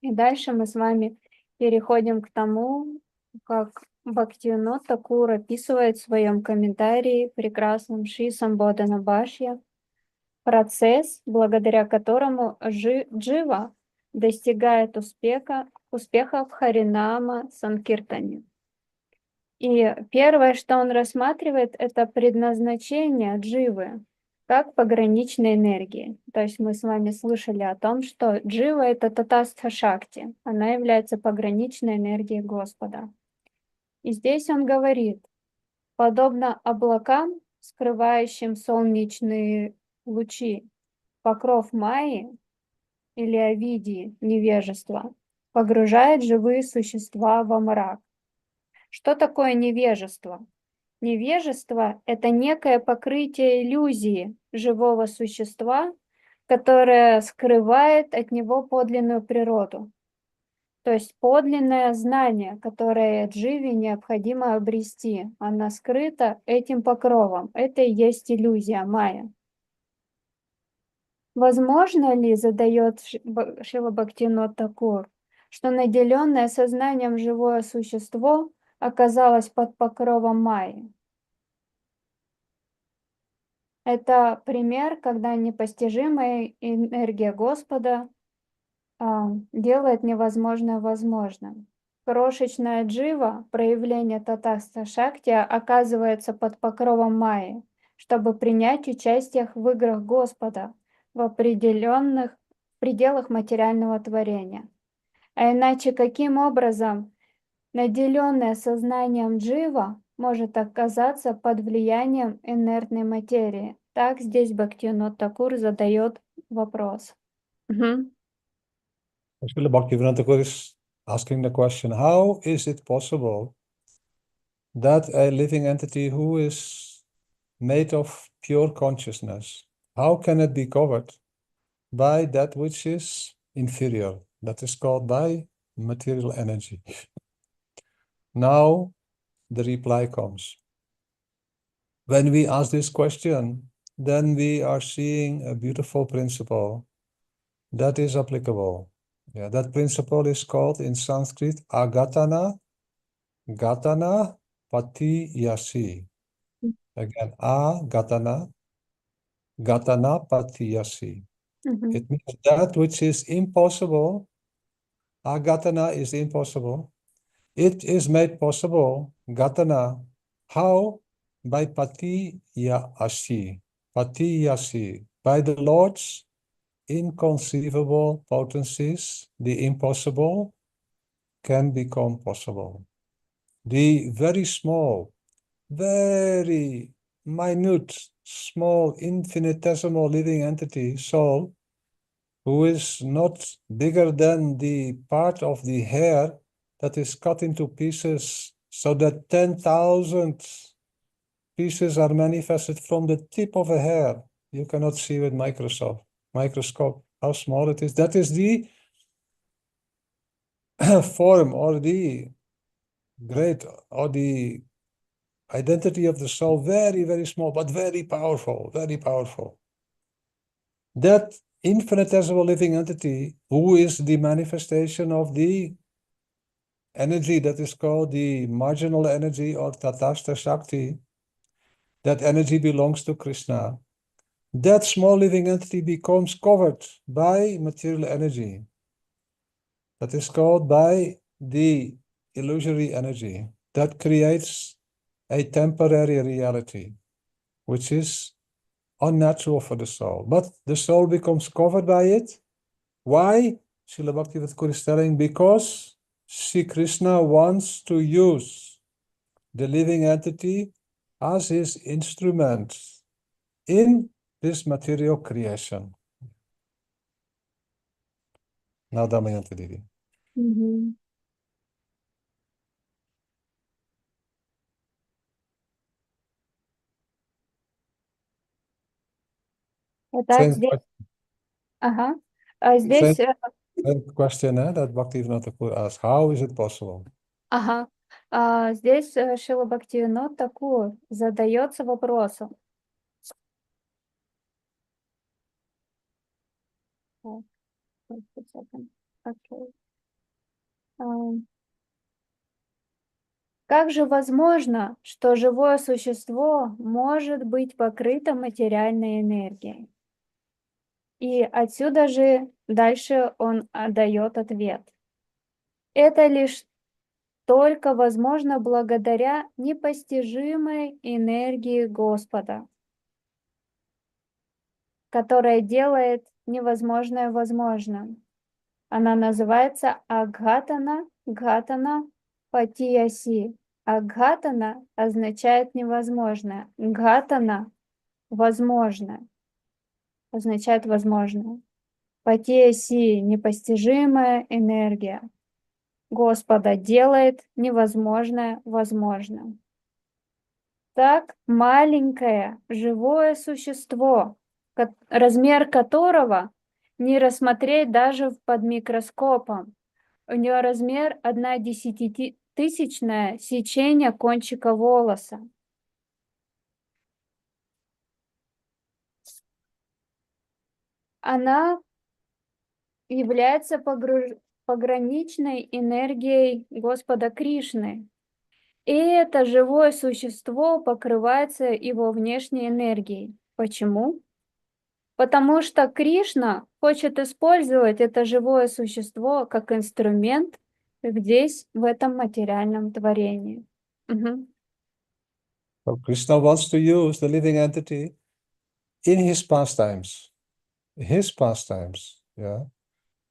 И дальше мы с вами переходим к тому, как Бхактивинода Тхакур описывает в своем комментарии прекрасном Шри Самбодхана Бхашья процесс, благодаря которому джива достигает успеха в Харинама Санкиртане. И первое, что он рассматривает, это предназначение дживы как пограничной энергии. То есть мы с вами слышали о том, что джива — это татастха шакти, она является пограничной энергией Господа. И здесь он говорит, подобно облакам, скрывающим солнечные лучи, покров майи или авидии, невежества, погружает живые существа во мрак. Что такое невежество? Невежество — это некое покрытие иллюзии живого существа, которое скрывает от него подлинную природу. То есть подлинное знание, которое дживе необходимо обрести, оно скрыто этим покровом. Это и есть иллюзия майя. Возможно ли, задает Шрила Бхактивинода Тхакур, что наделенное сознанием живое существо оказалось под покровом Майи? Это пример, когда непостижимая энергия Господа делает невозможное возможным. Крошечная джива, проявление татаста шакти, оказывается под покровом Майи, чтобы принять участие в играх Господа в определенных пределах материального творения. А иначе каким образом наделенная сознанием джива может оказаться под влиянием инертной материи? Так здесь Бхактивинода Тхакур задает вопрос. Мгм. Srila Bhaktivinoda Thakur is asking the question, how is it possible that a living entity who is made of pure consciousness, how can it be covered by that which is inferior, that is called by material energy? Now the reply comes. When we ask this question, then we are seeing a beautiful principle that is applicable. Yeah, that principle is called in Sanskrit agatana pati yasi. Again, gatana pati yasi. Мгм. It means that which is impossible, agatana is impossible. It is made possible, gatana, how? By pati yasi. Pati yasi. By the Lord's inconceivable potencies, the impossible can become possible. The very small, very minute, small, infinitesimal living entity, soul, who is not bigger than the part of the hair that is cut into pieces so that 10,000 pieces are manifested from the tip of a hair. You cannot see with microscope how small it is. That is the form or the great or the identity of the soul, very, very small, but very powerful, very powerful. That infinitesimal living entity, who is the manifestation of the energy that is called the marginal energy or Tatastha Shakti, that energy belongs to Krishna. That small living entity becomes covered by material energy. That is called by the illusory energy. That creates a temporary reality, which is unnatural for the soul. But the soul becomes covered by it. Why? Srila Bhaktivinoda Thakur is telling, because Sri Krishna wants to use the living entity as his instrument in this material creation. Now, Damayanti Devi. Мгм. Итак, Same, здесь, ага, same, здесь, same question that Bhaktivinoda Thakur asked. How is it possible? ага, здесь Шрила Бхактивинода Тхакур задается вопросом. Так, wait a second. Okay. Как же возможно, что живое существо может быть покрыто материальной энергией? И отсюда же дальше он дает ответ. Это лишь только возможно благодаря непостижимой энергии Господа, которая делает невозможное возможным. Она называется Агхатана Патияси. Агхатана означает невозможное. Гхатана возможное означает возможное. Патияси непостижимая энергия Господа делает невозможное возможным. Так маленькое живое существо, размер которого не рассмотреть даже под микроскопом. У нее размер 1/100000 сечения кончика волоса. она является пограничной энергией Господа Кришны. И это живое существо покрывается его внешней энергией. Почему? Потому что Кришна хочет использовать это живое существо как инструмент здесь, в этом материальном творении. Мгм. So Krishna wants to use the living entity in his pastimes. His pastimes, yeah.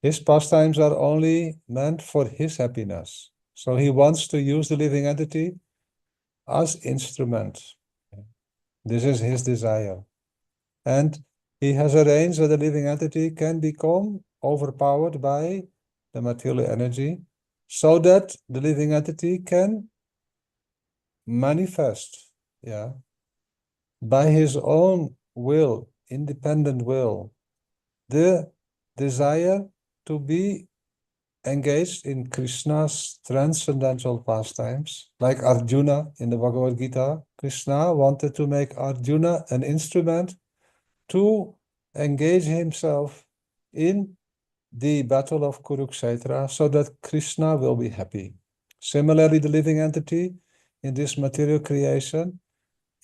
His pastimes are only meant for his happiness. So he wants to use the living entity as instrument. This is his desire. And he has arranged that the living entity can become overpowered by the material energy so that the living entity can manifest, yeah, by his own will, independent will, the desire to be engaged in Krishna's transcendental pastimes, like Arjuna in the Bhagavad Gita. Krishna wanted to make Arjuna an instrument to engage himself in the battle of Kurukshetra so that Krishna will be happy. Similarly, the living entity in this material creation,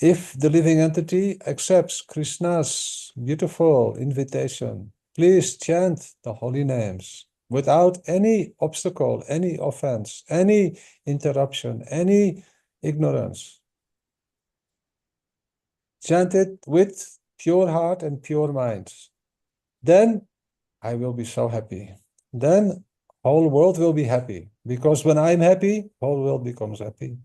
if the living entity accepts Krishna's beautiful invitation, please chant the holy names without any obstacle, any offense, any interruption, any ignorance. Chant it with pure heart and pure mind. Then I will be so happy. Then whole world will be happy. Because when I'm happy, whole world becomes happy.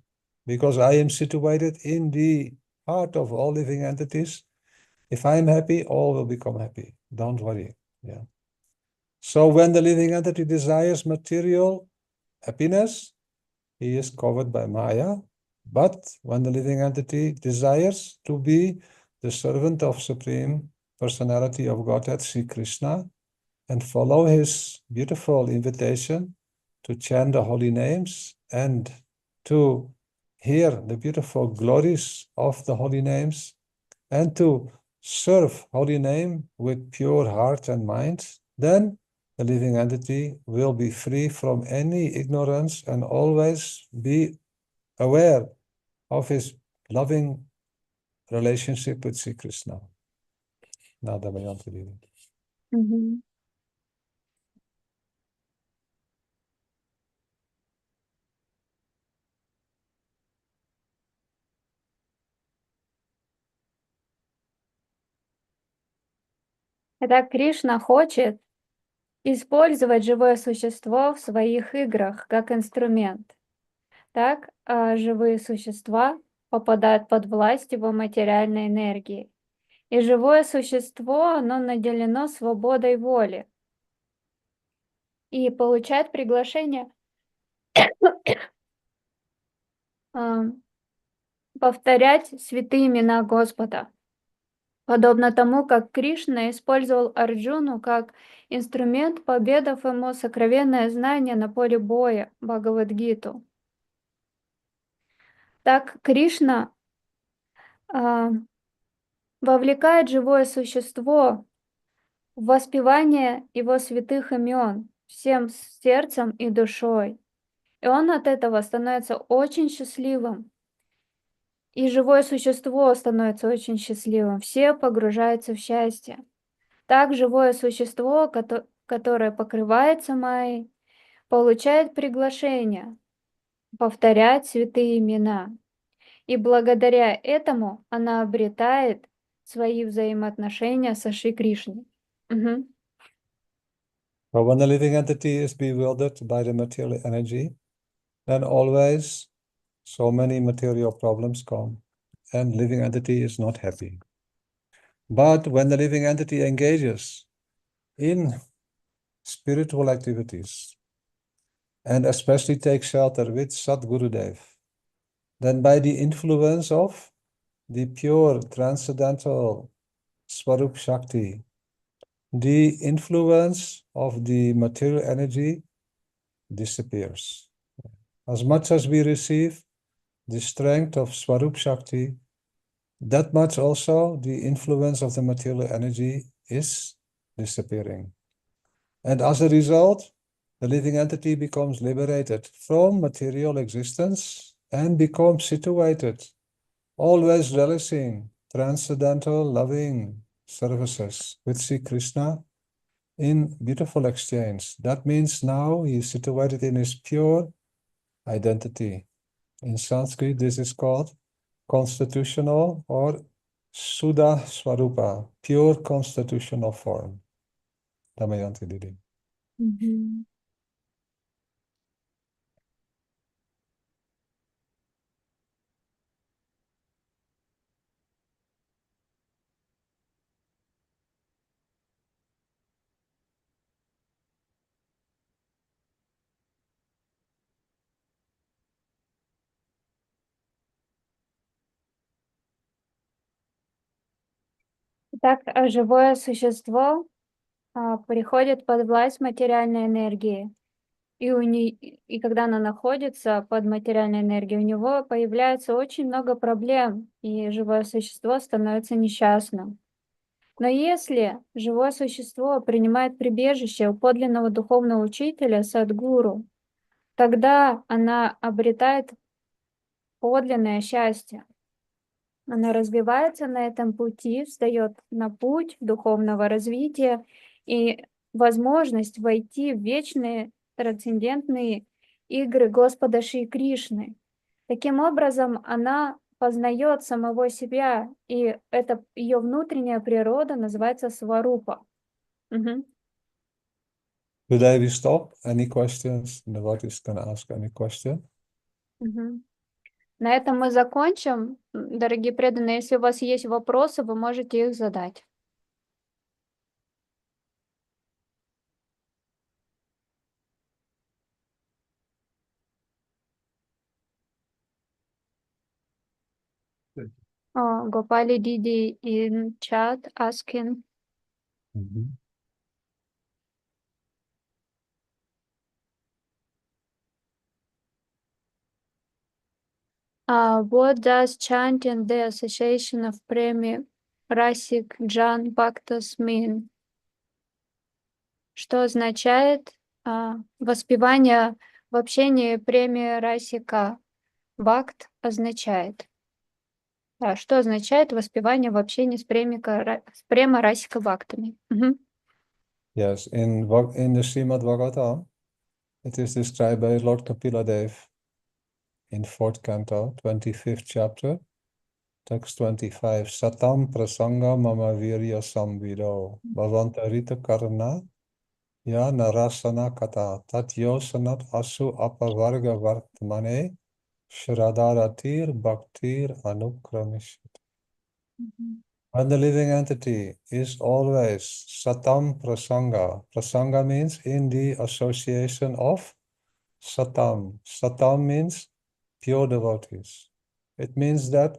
Because I am situated in the heart of all living entities. If I'm happy, all will become happy. Don't worry. Yeah. So when the living entity desires material happiness, he is covered by Maya. But when the living entity desires to be the servant of Supreme Personality of Godhead, Sri Krishna, and follow his beautiful invitation to chant the holy names and to hear the beautiful glories of the holy names and to serve holy name with pure heart and mind, then the living entity will be free from any ignorance and always be aware of his loving relationship with Sri Krishna. Мгм. Итак, Кришна хочет использовать живое существо в своих играх как инструмент. Так, живые существа попадают под власть его материальной энергии. И живое существо, оно наделено свободой воли и получает приглашение а, повторять святые имена Господа. Подобно тому, как Кришна использовал Арджуну как инструмент, поведав ему сокровенное знание на поле боя, Бхагавад-гиту. Так Кришна вовлекает живое существо в воспевание его святых имен всем сердцем и душой. И он от этого становится очень счастливым. И живое существо становится очень счастливым. Все погружаются в счастье. Так живое существо, которое покрывается майей, получает приглашение повторять святые имена. И благодаря этому она обретает свои взаимоотношения со Шри Кришной. Мгм. But when the living entity is bewildered by the material energy, then always so many material problems come, and living entity is not happy. But when the living entity engages in spiritual activities, and especially takes shelter with Sadgurudev, then by the influence of the pure transcendental Swarup Shakti, the influence of the material energy disappears. As much as we receive the strength of Swarup Shakti, that much also the influence of the material energy is disappearing. And as a result, the living entity becomes liberated from material existence and becomes situated, always relishing transcendental loving services with Sri Krishna in beautiful exchange. That means now he is situated in his pure identity. In Sanskrit, this is called constitutional or Suddha Swarupa, pure constitutional form. Damayanti Didi. Мгм. Итак, живое существо приходит под власть материальной энергии. И когда она находится под материальной энергией, у него появляется очень много проблем, и живое существо становится несчастным. Но если живое существо принимает прибежище у подлинного духовного учителя, садгуру, тогда она обретает подлинное счастье. Она развивается на этом пути, встает на путь духовного развития и возможность войти в вечные трансцендентные игры Господа Шри Кришны. Таким образом, она познает самого себя, и это ее внутренняя природа называется сварупа. Мгм. Today we stop. Any questions? The devotees can ask any question. Мгм. На этом мы закончим. Дорогие преданные, если у вас есть вопросы, вы можете их задать. Gopali Didi in chat asking, what does chanting the association of Premi Rasik Jan Bhaktas mean? Что означает воспевание в общении премии Расика? Бхакт означает. Что означает воспевание в общении с према Расика Бхактами? Мгм. Yes, in the Srimad Bhagavatam, it is described by Lord Kapila Dev in 4th canto, 25th chapter, text 25. Satam prasanga mama virya samvido bhavanta rita karna ya narasana kata tat yosanat asu apavarga vartmane shradaratir bhaktir anukramishat. When the living entity is always satam prasanga, prasanga means in the association of satam. Satam means pure devotees. It means that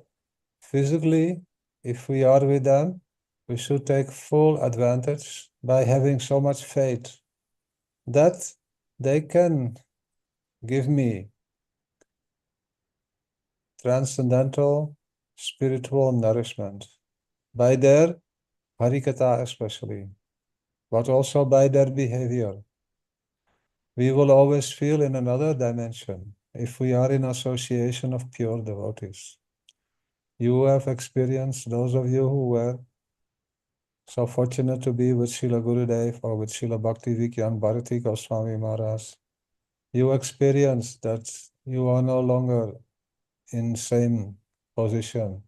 physically, if we are with them, we should take full advantage by having so much faith that they can give me transcendental spiritual nourishment by their harikatha especially, but also by their behavior. We will always feel in another dimension if we are in association of pure devotees. You have experienced, those of you who were so fortunate to be with Srila Gurudev or with Srila Bhakti Vigyan Bharati Goswami Maharaj, you experience that you are no longer in same position.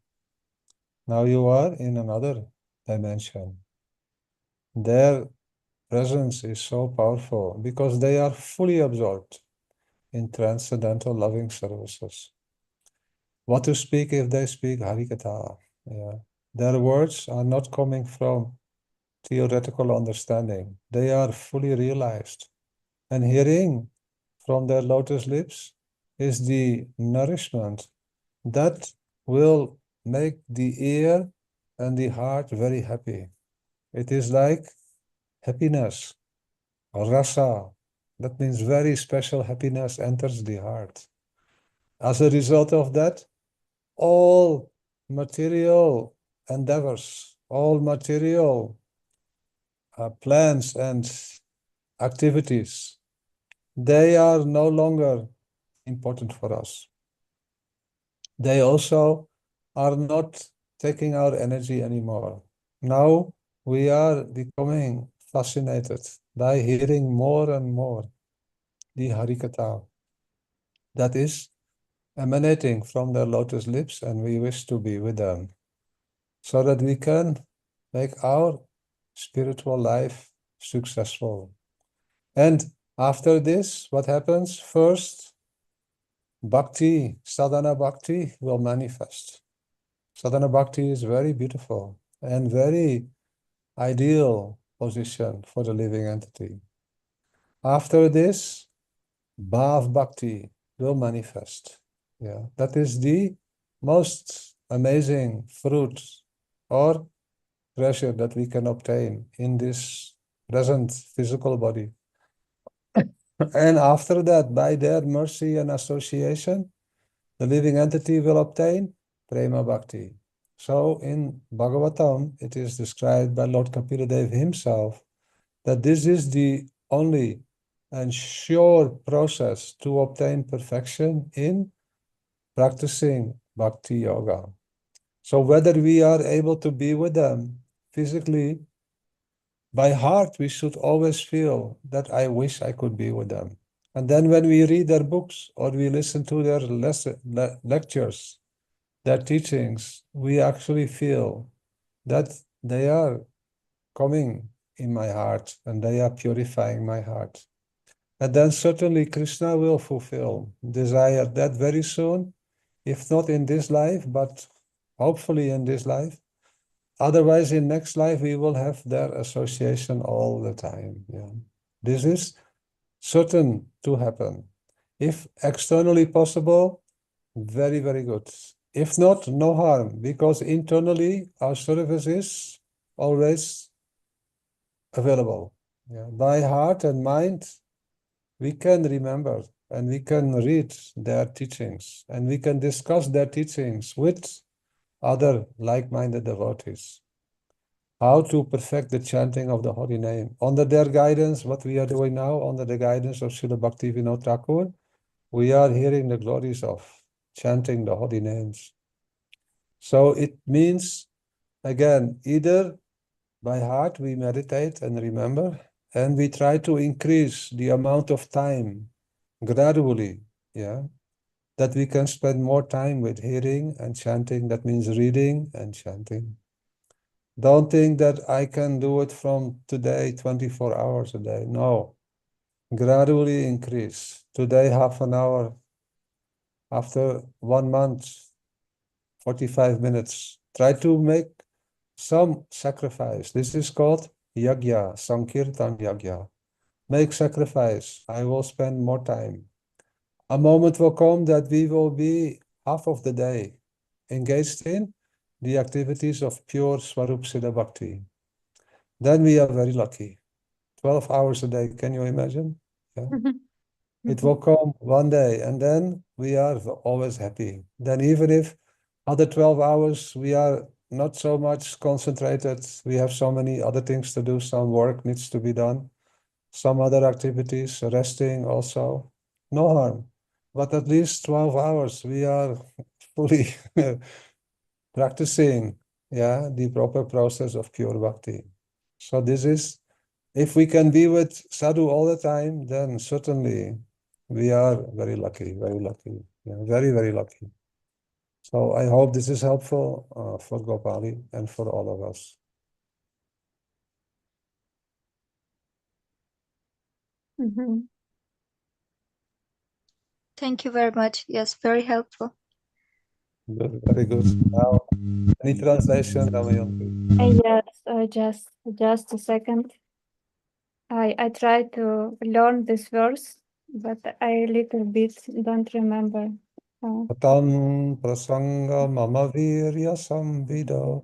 Now you are in another dimension. Their presence is so powerful because they are fully absorbed in transcendental loving services. What to speak if they speak Harikatha? Yeah. Their words are not coming from theoretical understanding. They are fully realized. And hearing from their lotus lips is the nourishment that will make the ear and the heart very happy. It is like happiness, rasa. That means very special happiness enters the heart. As a result of that, all material endeavors, all material plans and activities, they are no longer important for us. They also are not taking our energy anymore. Now we are becoming fascinated by hearing more and more the Harikatha that is emanating from their lotus lips, and we wish to be with them so that we can make our spiritual life successful. And after this, what happens? First, bhakti, sadhana bhakti will manifest. Sadhana bhakti is very beautiful and very ideal position for the living entity. After this, bhav bhakti will manifest. Yeah, that is the most amazing fruit or treasure that we can obtain in this present physical body. And after that, by their mercy and association, the living entity will obtain prema bhakti. So in Bhagavatam, it is described by Lord Kapila himself that this is the only and sure process to obtain perfection in practicing bhakti yoga. So whether we are able to be with them physically, by heart, we should always feel that I wish I could be with them. And then when we read their books or we listen to their lectures, their teachings, we actually feel that they are coming in my heart and they are purifying my heart. And then certainly Krishna will fulfill desire that very soon, if not in this life, but hopefully in this life. Otherwise, in next life, we will have their association all the time. Yeah. This is certain to happen. If externally possible, very, very good. If not, no harm, because internally our service is always available. Yeah. By heart and mind, we can remember and we can read their teachings and we can discuss their teachings with other like-minded devotees. How to perfect the chanting of the holy name. Under their guidance, what we are doing now, under the guidance of Srila Bhaktivinoda Thakur, we are hearing the glories of chanting the holy names. So it means, again, either by heart we meditate and remember, and we try to increase the amount of time gradually, yeah, that we can spend more time with hearing and chanting. That means reading and chanting. Don't think that I can do it from today, 24 hours a day. No, gradually increase. Today, half an hour. After 1 month, 45 minutes. Try to make some sacrifice. This is called yagya, sankirtan yagya. Make sacrifice. I will spend more time. A moment will come that we will be half of the day engaged in the activities of pure Swarup Siddha Bhakti. Then we are very lucky. 12 hours a day, can you imagine? Yeah. It will come one day, and then we are always happy. Then even if other 12 hours we are not so much concentrated, we have so many other things to do, some work needs to be done, some other activities, resting also, no harm. But at least 12 hours we are fully practicing, yeah, the proper process of pure bhakti. So this is, if we can be with sadhu all the time, then certainly we are very lucky, yeah, very, very lucky. So I hope this is helpful for Gopali and for all of us. Mhm. Thank you very much. Yes, very helpful. Good, very good. Now, any translation, Damayanti? Yes, just a second. I try to learn this verse, but I little bit don't remember. Patam prasanga mama virya samvido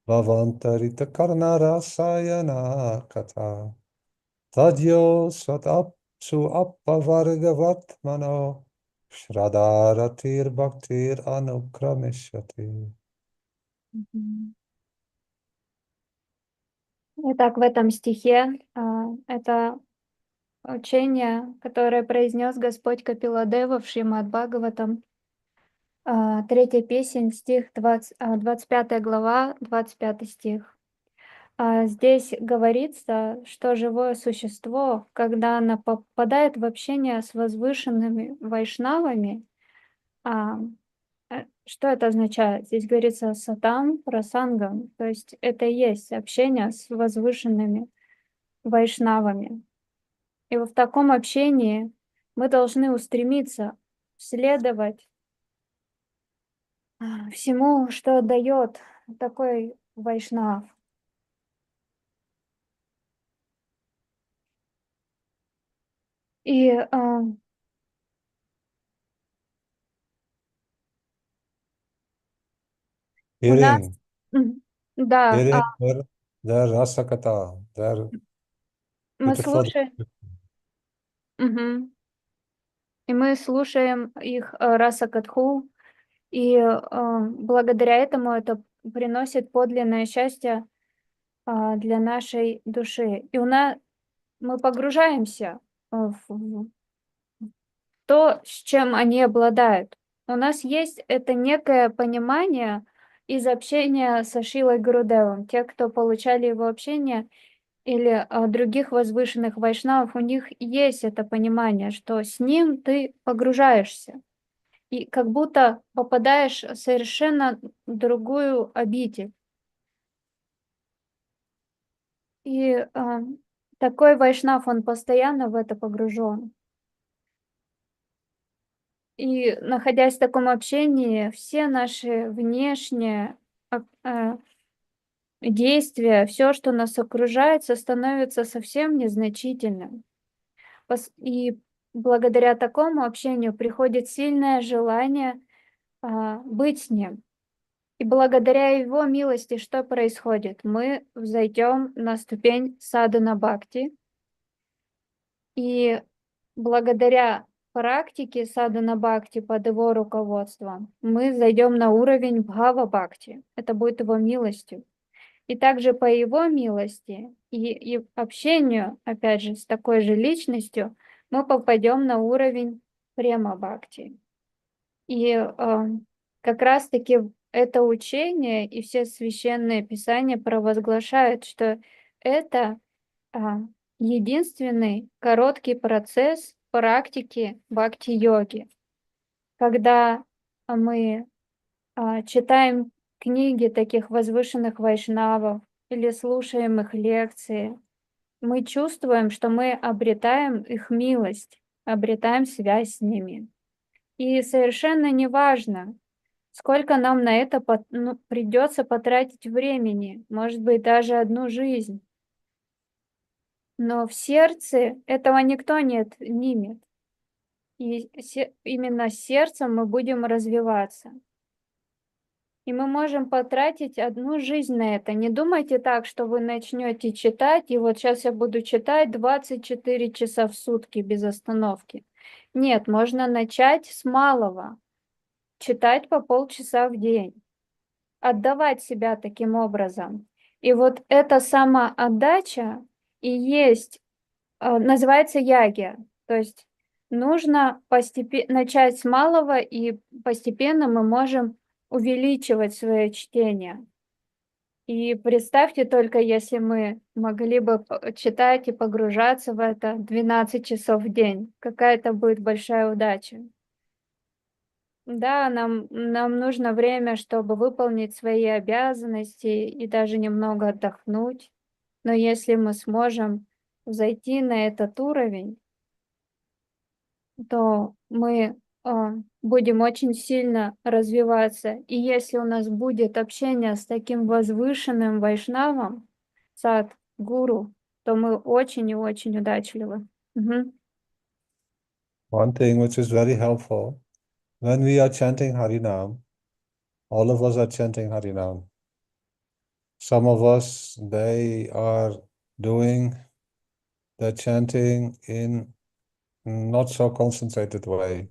bhavantarita karnarasayana kata tadyo svat su appavargavat mano shradaratir bhaktir anukramishati. Mhm. Итак, в этом стихе это учение, которое произнес Господь Капиладева в Шримад Бхагаватам, 3 песень, стих 25 глава, 25 стих. Здесь говорится, что живое существо, когда оно попадает в общение с возвышенными вайшнавами, что это означает? Здесь говорится сатам прасангам, то есть это и есть общение с возвышенными вайшнавами. И в таком общении мы должны устремиться следовать всему, что дает такой вайшнав. И у нас, Hearing, да, hearing their rasakata, their мы beautiful. слушаем, и мы слушаем их раса-катху, и благодаря этому это приносит подлинное счастье для нашей души. И мы погружаемся в то, с чем они обладают. У нас есть это некое понимание из общения со Шилой Гурудевом. Те, кто получали его общение, или других возвышенных вайшнавов, у них есть это понимание, что с ним ты погружаешься. И как будто попадаешь в совершенно другую обитель. И такой вайшнав, он постоянно в это погружен. И находясь в таком общении, все наши внешние действия, все, что нас окружает, становится совсем незначительным. И благодаря такому общению приходит сильное желание быть с ним. И благодаря его милости что происходит? Мы взойдем на ступень садхана бхакти. И благодаря практике садхана бхакти под его руководством мы зайдем на уровень бхава бхакти. Это будет его милостью. И также по его милости и общению, опять же, с такой же личностью, мы попадем на уровень према бхакти. И как раз-таки это учение и все священные писания провозглашают, что это единственный короткий процесс практики бхакти-йоги. Когда мы читаем книги таких возвышенных вайшнавов или слушаем их лекции, мы чувствуем, что мы обретаем их милость, обретаем связь с ними. И совершенно неважно, сколько нам на это придется потратить времени, может быть, даже одну жизнь. Но в сердце этого никто не отнимет. И именно сердцем мы будем развиваться. И мы можем потратить одну жизнь на это. Не думайте так, что вы начнете читать, и вот сейчас я буду читать 24 часа в сутки без остановки. Нет, можно начать с малого. Читать по полчаса в день. Отдавать себя таким образом. И вот эта самоотдача и есть, называется ягья. То есть нужно начать с малого, и постепенно мы можем увеличивать свое чтение. И представьте только, если мы могли бы читать и погружаться в это 12 часов в день. Какая это будет большая удача. Да, нам нужно время, чтобы выполнить свои обязанности и даже немного отдохнуть. Но если мы сможем зайти на этот уровень, то мы будем очень сильно развиваться. И если у нас будет общение с таким возвышенным вайшнавом, сад, гуру, то мы очень и очень удачливы. Мгм. One thing which is very helpful, when we are chanting Harinam, all of us are chanting Harinam. Some of us, they are doing the chanting in not so concentrated way.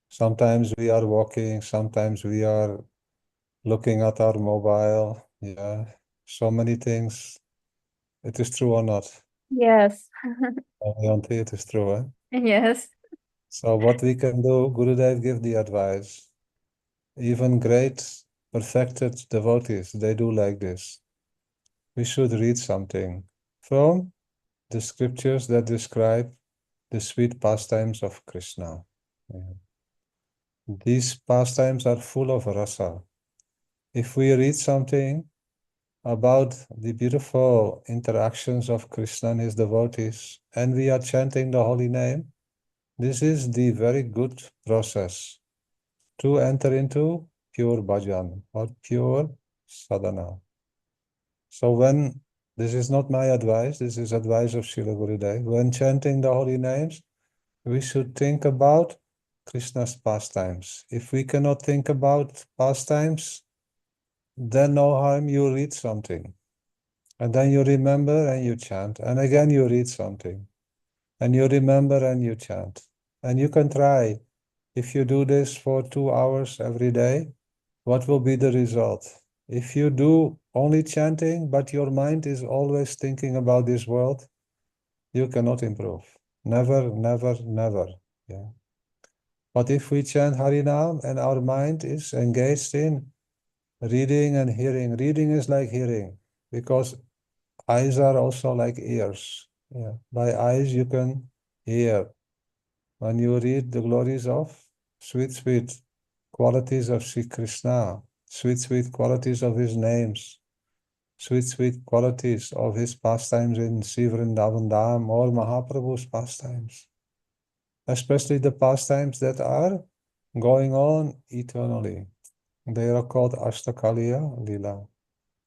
Sometimes we are walking, sometimes we are looking at our mobile. Yeah, so many things it is true or not? Yes. Yanti, it is true, eh? Yes. So what we can do, Gurudev give the advice. Even great, perfected devotees, they do like this. We should read something from the scriptures that describe the sweet pastimes of Krishna. Yeah. These pastimes are full of rasa. If we read something about the beautiful interactions of Krishna and his devotees, and we are chanting the holy name, this is the very good process to enter into pure bhajan or pure sadhana. So this is not my advice, this is advice of Srila Gurudev. When chanting the holy names, we should think about Krishna's pastimes. If we cannot think about pastimes, then no harm, you read something. And then you remember and you chant. And again you read something. And you remember and you chant. And you can try. If you do this for 2 hours every day, what will be the result? If you do only chanting, but your mind is always thinking about this world, you cannot improve. Never, never, never. Yeah. But if we chant Harinam and our mind is engaged in reading and hearing, reading is like hearing, because eyes are also like ears. Yeah. By eyes you can hear. When you read the glories of sweet, sweet qualities of Sri Krishna, sweet, sweet qualities of his names, sweet, sweet qualities of his pastimes in Sri Vrindavan Dham or Mahaprabhu's pastimes, especially the pastimes that are going on eternally. They are called Ashtakaliya Lila.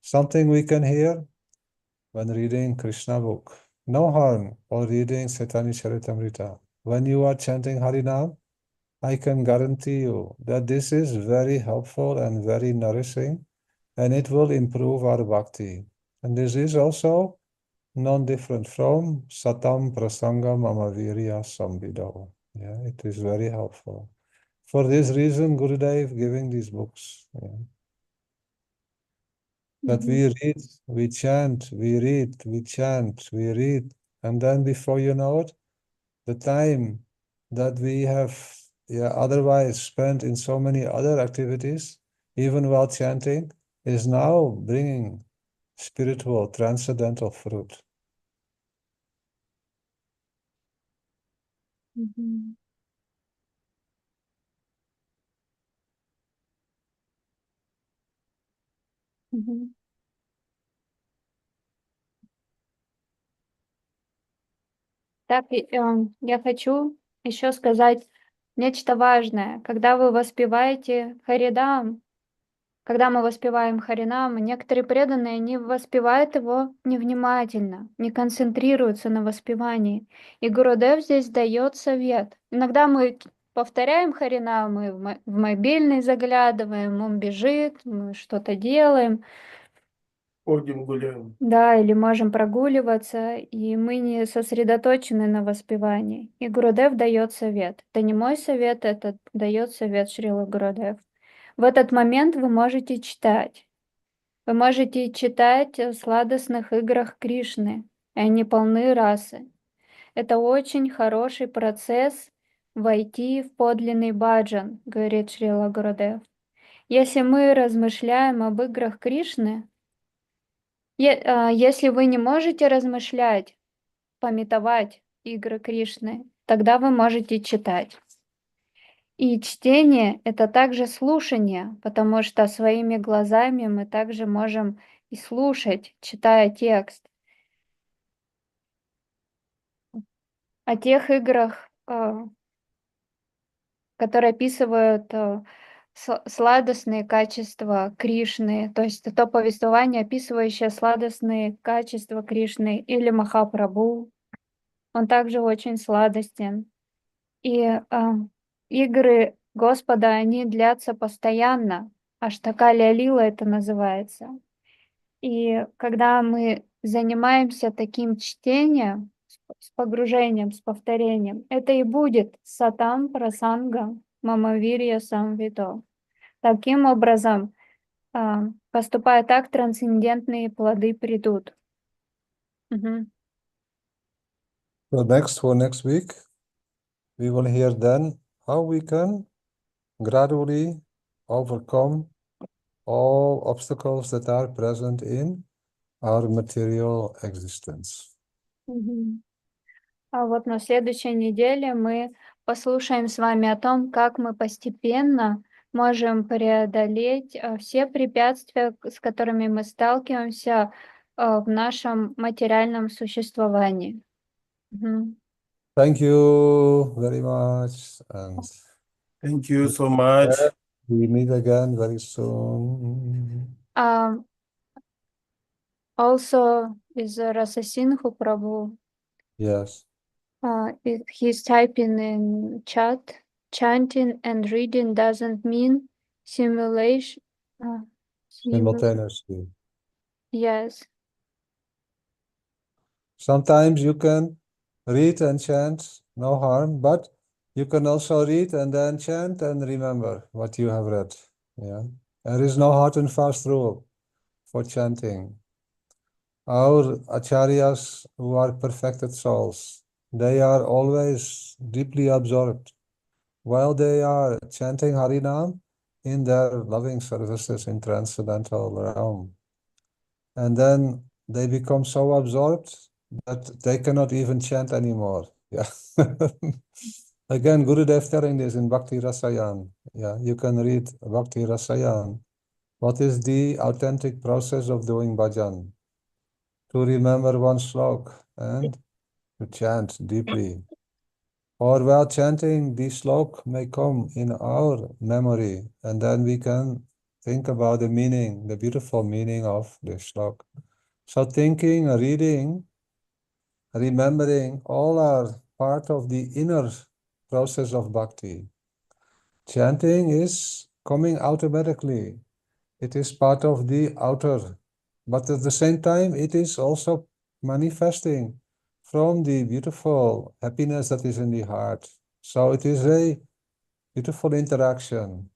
Something we can hear when reading Krishna book. No harm or reading Chaitanya Charitamrita. When you are chanting Harinam, I can guarantee you that this is very helpful and very nourishing, and it will improve our bhakti. And this is also non-different from Satam Prasangam Amavirya Samvido. Yeah, it is very helpful. For this reason, Gurudev giving these books. Yeah. That we read, we chant, we read, we chant, we read, and then before you know it, the time that we have otherwise spent in so many other activities, even while chanting, is now bringing spiritual, transcendental fruit. Мгм. Мгм. Так, я хочу еще сказать нечто важное. Когда вы воспеваете Харидам, когда мы воспеваем Харинам, некоторые преданные не воспевают его невнимательно, не концентрируются на воспевании. И Гурудев здесь дает совет. Иногда мы повторяем Харинам, мы в мобильный заглядываем, он бежит, мы что-то делаем. Ходим, гуляем. Да, или можем прогуливаться, и мы не сосредоточены на воспевании. И Гурудев дает совет. Это не мой совет, это дает совет Шрила Гурудев. В этот момент вы можете читать. Вы можете читать о сладостных играх Кришны, и они полны расы. Это очень хороший процесс войти в подлинный баджан, говорит Шрила Гурудев. Если мы размышляем об играх Кришны, если вы не можете размышлять, памятовать игры Кришны, тогда вы можете читать. И чтение — это также слушание, потому что своими глазами мы также можем и слушать, читая текст. О тех играх, которые описывают сладостные качества Кришны, то есть то повествование, описывающее сладостные качества Кришны, или Махапрабху, он также очень сладостен. И игры Господа, они длятся постоянно. Аштакалия лила это называется. И когда мы занимаемся таким чтением, с погружением, с повторением, это и будет сатам прасанга мамавирья самвито. Таким образом, поступая так, трансцендентные плоды придут. Мгм. So for next week, we will hear then how we can gradually overcome all obstacles that are present in our material existence. Мгм. А вот на следующей неделе мы послушаем с вами о том, как мы постепенно можем преодолеть все препятствия, с которыми мы сталкиваемся в нашем материальном существовании. Мгм. Thank you very much, and Thank you so much. we meet again very soon. Also, is Rasasinghu Prabhu. Yes, He's typing in chat. Chanting and reading doesn't mean simulation. simultaneously. Yes. Sometimes you can read and chant, no harm, but you can also read and then chant and remember what you have read. Yeah, there is no hard and fast rule for chanting. Our acharyas, who are perfected souls, they are always deeply absorbed while they are chanting Harinam in their loving services in transcendental realm. And then they become so absorbed that they cannot even chant anymore. Yeah. Again, Gurudev telling this in Bhakti Rasayan. Yeah, you can read Bhakti Rasayan. What is the authentic process of doing bhajan? To remember one slok and to chant deeply. Or while chanting, the slok may come in our memory, and then we can think about the meaning, the beautiful meaning of the slok. So thinking, reading, remembering, all are part of the inner process of bhakti. Chanting is coming automatically. It is part of the outer, but at the same time, it is also manifesting from the beautiful happiness that is in the heart. So it is a beautiful interaction.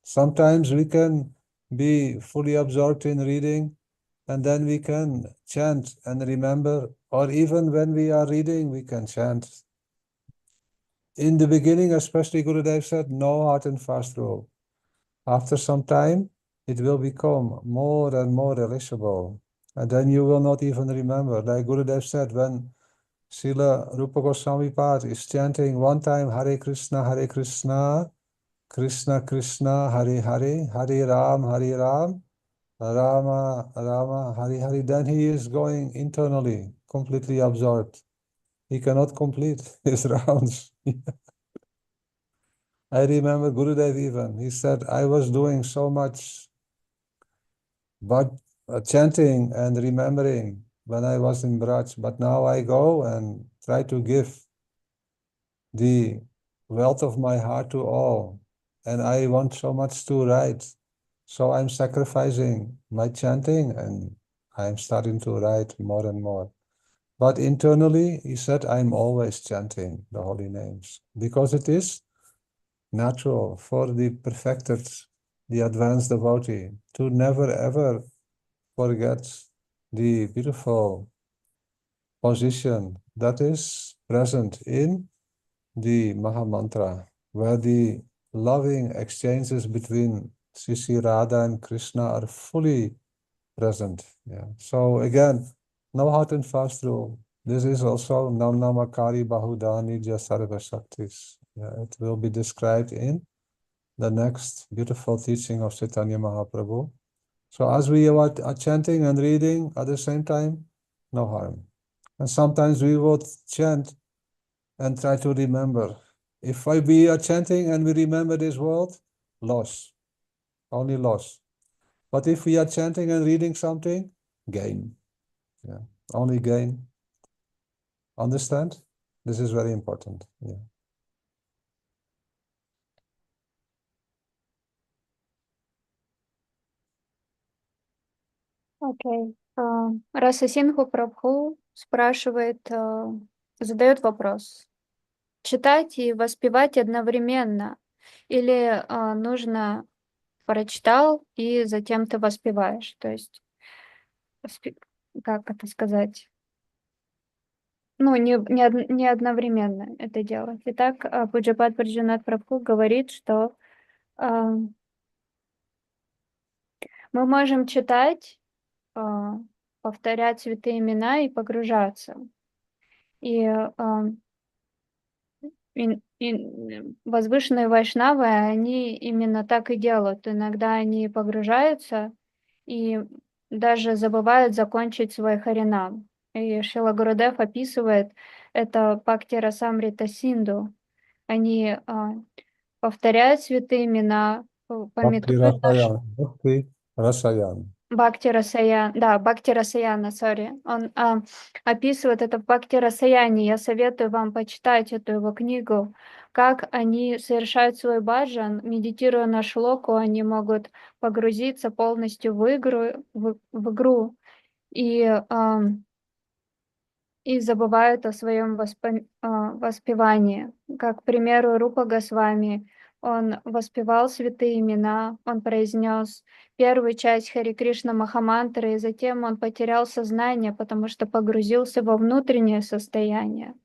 Sometimes we can be fully absorbed in reading, and then we can chant and remember, or even when we are reading, we can chant. In the beginning, especially Gurudev said, no hard and fast rule. After some time, it will become more and more relishable. And then you will not even remember. Like Gurudev said, when Srila Rupa Goswami Pad is chanting one time Hare Krishna, Krishna Krishna, Hare Hare, Hare Ram, Rama Rama, Hare Hare, then he is going internally, completely absorbed. He cannot complete his rounds. I remember Gurudev even, he said, I was doing so much but chanting and remembering when I was in Braj, but now I go and try to give the wealth of my heart to all, and I want so much to write, so I'm sacrificing my chanting and I'm starting to write more and more. But internally, he said, I'm always chanting the holy names, because it is natural for the perfected, the advanced devotee, to never ever forget the beautiful position that is present in the Maha Mantra, where the loving exchanges between Sri Radha and Krishna are fully present. Yeah. So again, no hard and fast rule. This is also Nam Namakari Bahudani Sarva Shaktis. Yeah, it will be described in the next beautiful teaching of Chaitanya Mahaprabhu. So as we are chanting and reading at the same time, no harm. And sometimes we would chant and try to remember. If we are chanting and we remember this word, loss, only loss. But if we are chanting and reading something, gain. Yeah, only gain. Understand? This is very important. Yeah. Окей. Расасинху Прабху спрашивает, задает вопрос. Читать и воспевать одновременно? Или нужно прочитал и затем ты воспеваешь? То есть, как это сказать? ну, не одновременно это делать. Итак, Пуджапад Враджанатх Прабху говорит, что мы можем читать, повторять святые имена и погружаться. И возвышенные вайшнавы, они именно так и делают. Иногда они погружаются и даже забывают закончить свой харинам. И Шрила Гурудев описывает это Бхакти Расамрита Синду. Они повторяют святые имена, Bhakti пометуют наш Rasayan. Bhakti Rasayan. Бхакти Расаян, да, Бхакти Расаяна, сори. Он описывает это в Бхакти Расаяне. Я советую вам почитать эту его книгу, как они совершают свой баджан, медитируя на шлоку, они могут погрузиться полностью в игру и забывают о своем воспевании. Как, к примеру, Рупа Госвами, он воспевал святые имена, он произнес первую часть Хари Кришна Махамантры, и затем он потерял сознание, потому что погрузился во внутреннее состояние.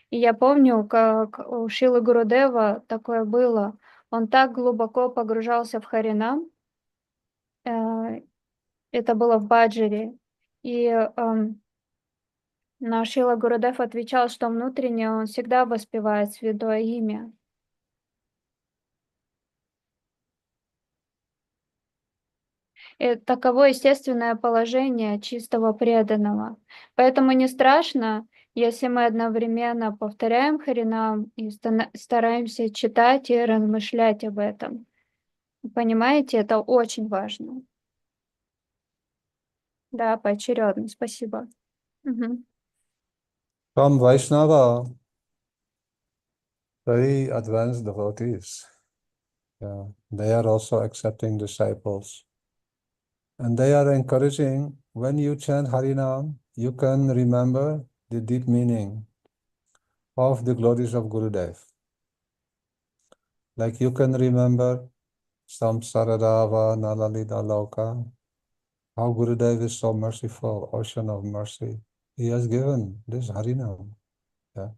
И я помню, как у Шилы Гурудева такое было. Он так глубоко погружался в Харинам, это было в Баджаре, и но Шрила Гурудев отвечал, что внутренне он всегда воспевает святое имя. И таково естественное положение чистого преданного. Поэтому не страшно, если мы одновременно повторяем Харинам и стараемся читать и размышлять об этом. Понимаете, это очень важно. Да, поочередно, спасибо. Мгм. From Vaishnava, very advanced devotees. Yeah, they are also accepting disciples. And they are encouraging, when you chant Harinam, you can remember the deep meaning of the glories of Gurudev. Like you can remember Samsaradava Nalalita Loka, how Gurudev is so merciful, ocean of mercy. He has given this Harinam, yeah,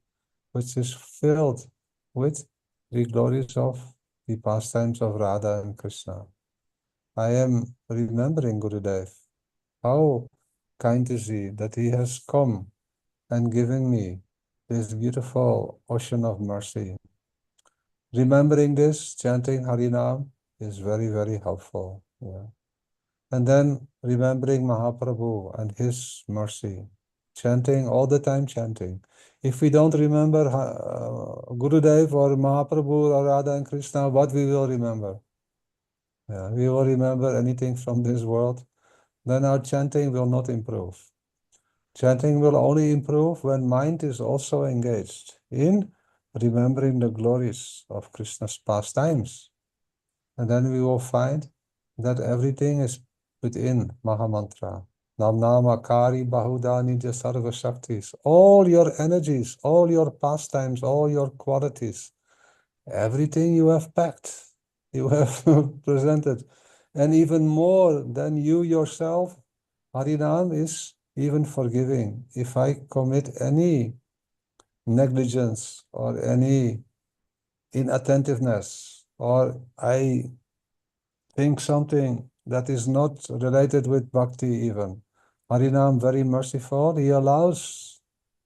which is filled with the glories of the pastimes of Radha and Krishna. I am remembering Gurudev. How kind is he that he has come and given me this beautiful ocean of mercy. Remembering this, chanting Harinam is very, very helpful. Yeah. And then remembering Mahaprabhu and his mercy. Chanting, all the time chanting. If we don't remember Gurudev or Mahaprabhu or Radha and Krishna, what we will remember? Yeah, we will remember anything from this world, then our chanting will not improve. Chanting will only improve when mind is also engaged in remembering the glories of Krishna's pastimes. And then we will find that everything is within Mahamantra. Nam Nama Kari Bahuda Nidya Sarva Shaktis. All your energies, all your pastimes, all your qualities, everything you have packed, you have presented. And even more than you yourself, Harinam is even forgiving. If I commit any negligence or any inattentiveness, or I think something that is not related with bhakti even, Harinam, very merciful, he allows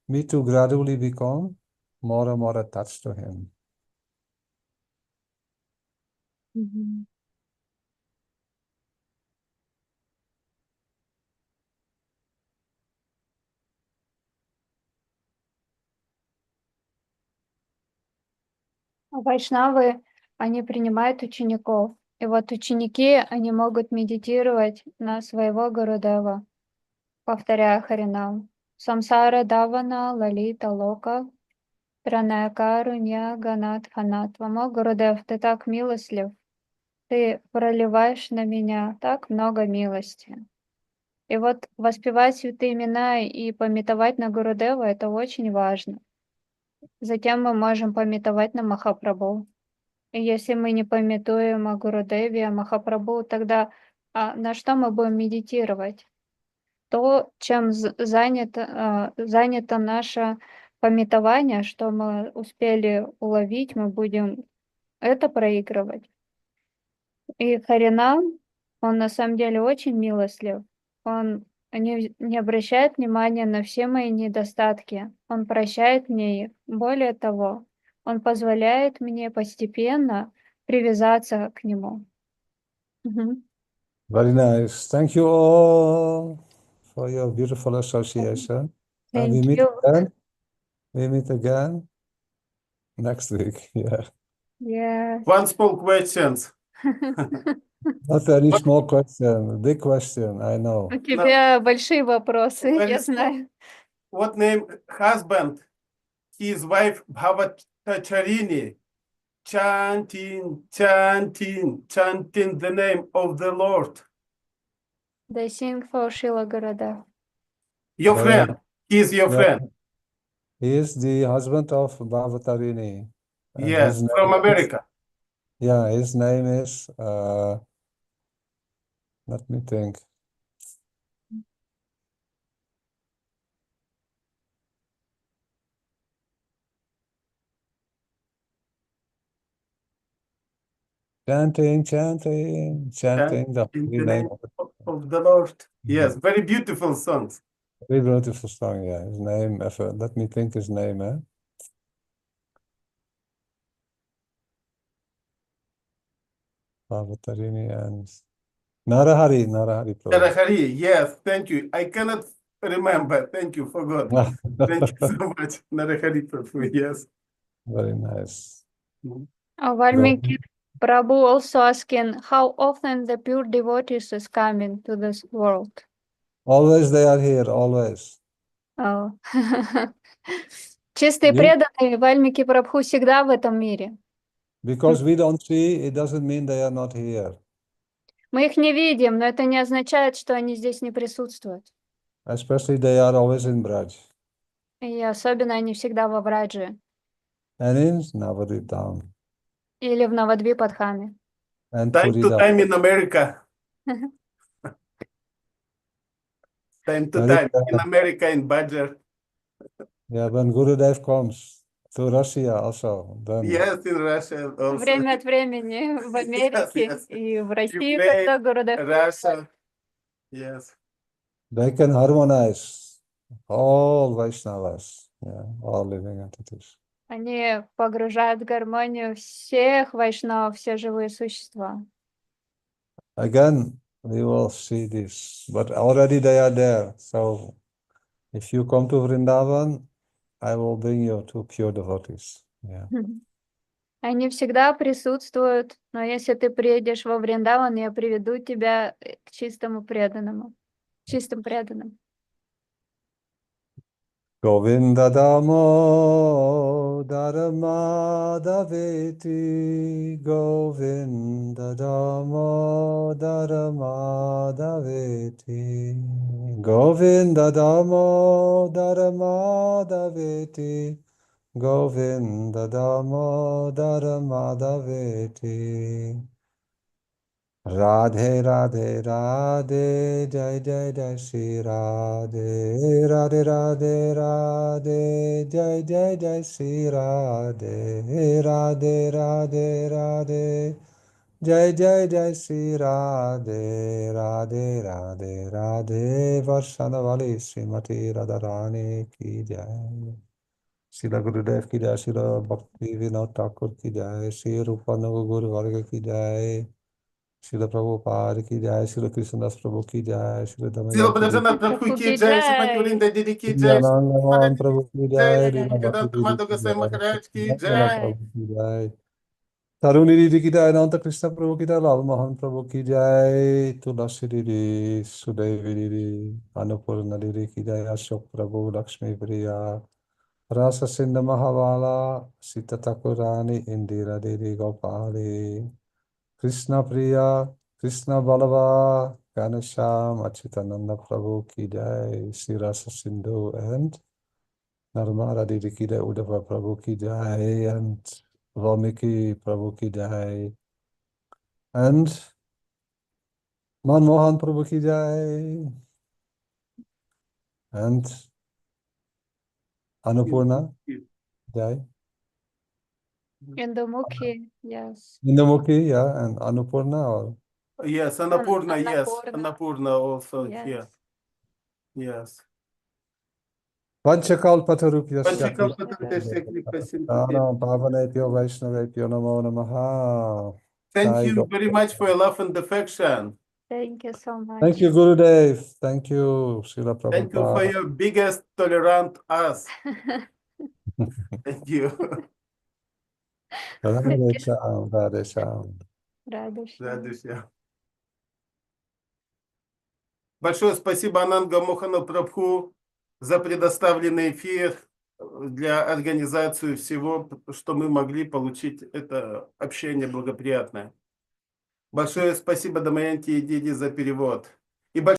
me to gradually become more and more attached to him. Мгм. А вайшнавы, они принимают учеников. И вот ученики, они могут медитировать на своего Гурудева, повторяя Харинам. Самсара Давана Лалита Лока Пранакарунья Ганат Ханатва. О, Гурудев, ты так милостлив. Ты проливаешь на меня так много милости. И вот воспевать святые имена и памятовать на Гурудева — это очень важно. Затем мы можем памятовать на Махапрабху. И если мы не памятуем о Гурудеве, о Махапрабху, тогда на что мы будем медитировать? То, чем занято наше памятования, что мы успели уловить, мы будем это проигрывать. И Харинам, он на самом деле очень милостлив. Он не обращает внимания на все мои недостатки. Он прощает мне их. Более того, он позволяет мне постепенно привязаться к нему. Мгм. Very nice. Thank you all for your beautiful association. And we Thank meet you. again. We meet again next week. Yeah. Yes. One small questions. Not very small question, big question, I know. У тебя большие вопросы, Very я small. знаю. What name husband? His wife Bhavacharini. Chanting the name of the Lord. They sing for Шрила Гурудев. Your Very friend. He is your Yeah. friend. He is the husband of Bhavatarini. And Yes, his from name is- America. Yeah, his name is, let me think. Chanting the In holy the name name of of the Lord. Yes, very beautiful songs. very beautiful song, yeah. His name, let me think his name, Bhavatarini and Narahari Prabhu. Narahari, yes, thank you. I cannot remember. Thank you, forgot. Thank you so much. Narahari Prabhu, yes. Very nice. Valmiki Prabhu also asking how often the pure devotees is coming to this world. Always they are here, always. Oh. Чистые You- преданные Вальмики Прабху всегда в этом мире. Because we don't see, it doesn't mean they are not here. Мы их не видим, но это не означает, что они здесь не присутствуют. Especially they are always in Braj И особенно они всегда во Врадже and in Navadvipam или в Навадвипадхаме. and Time to Puridam. time in America. Time to time in America, in Badger. Yeah, when Gurudev comes to Russia also, then Yes, in Russia also. Время от времени в Америке yes. и в России, Ukraine, когда Гурудев. Russia. Yes. they can harmonize all Vaishnavas, yeah, all living entities. Они погружают в гармонию всех вайшнавов, все живые существа. Again, we will see this, but already they are there. So if you come to Vrindavan, I will bring you to pure devotees. Yeah. Они всегда присутствуют, но если ты приедешь во Вриндаван, я приведу тебя к чистому преданному, чистым преданным. Govinda Damo Dharmadaveti Govinda Damo Dharmadaveti Govinda Damo Dharmadaveti Govinda Damo Dharmadaveti Radhe Radhe Radhe Jai Jai Jai Shri Radhe Radhe Radhe Radhe Jai Jai Jai Shri Radhe Radhe Radhe Radhe Jai Jai Jai Shri Radhe Radhe Radhe Radhe Varshanavali Srimati Radharani Ki Jai Srila Gurudev Ki Jai Srila Bhakti Vinod Thakur Ki Jai Sri Rupanuga Guru Varga Ki Jai Srila Prabhupada ki jai, Srila Krishnadas Prabhu ki jai, Srila Srila Damayanti Devi Vraджanatх Prabhu ki jai, Srimati Vrinda Didi ki jai, Nityananda Mohan Prabhu ki jai, Jai, Leela Bhakti Bhaktivedanta Devi Madhu ki Goswami jai, Maharaj ki Nityananda jai. Prabhu ki jai, Taruni Didi ki jai, Ananta Krishna Prabhu ki jai, Lal Mohan Prabhu ki jai, Tulasi Didi, Sudevi Didi, Annapurna Didi ki jai, Ashok Prabhu, Lakshmi Priya, Rasa Sindha Mahavala, Sita Thakurani, Indira Didi Gopali, Krishna Priya, Krishna Balava, Ganesham, Achitananda Prabhu ki jai, Sri Rasa Sindhu, and Narmada Didi ki jai, Uddhava Prabhu ki jai, and Valmiki Prabhu ki jai, and Manmohan Prabhu ki jai, and Annapurna, Jai. Indumukhi, yes. Indamukhi, yeah, and Annapurna, or Yes, Annapurna, yes. Annapurna. Annapurna also Yes. here. Yes. Vanchakalpatarupyasya Thank Bhavanebhyo Vaishnavebhyo Namo Namaha. Jai you very much for your love and affection. Thank you so much. Thank you, Gurudev. Thank you, Srila Thank you for Prabhupada. your biggest tolerant us. Thank you. Radhe Shyam, Radhe Shyam. Радуш. Радуйся. Большое спасибо Ананга Мохану Прабху за предоставленный эфир для организации всего, что мы могли получить это общение благоприятное. Большое спасибо Дамаянти и Диди за перевод.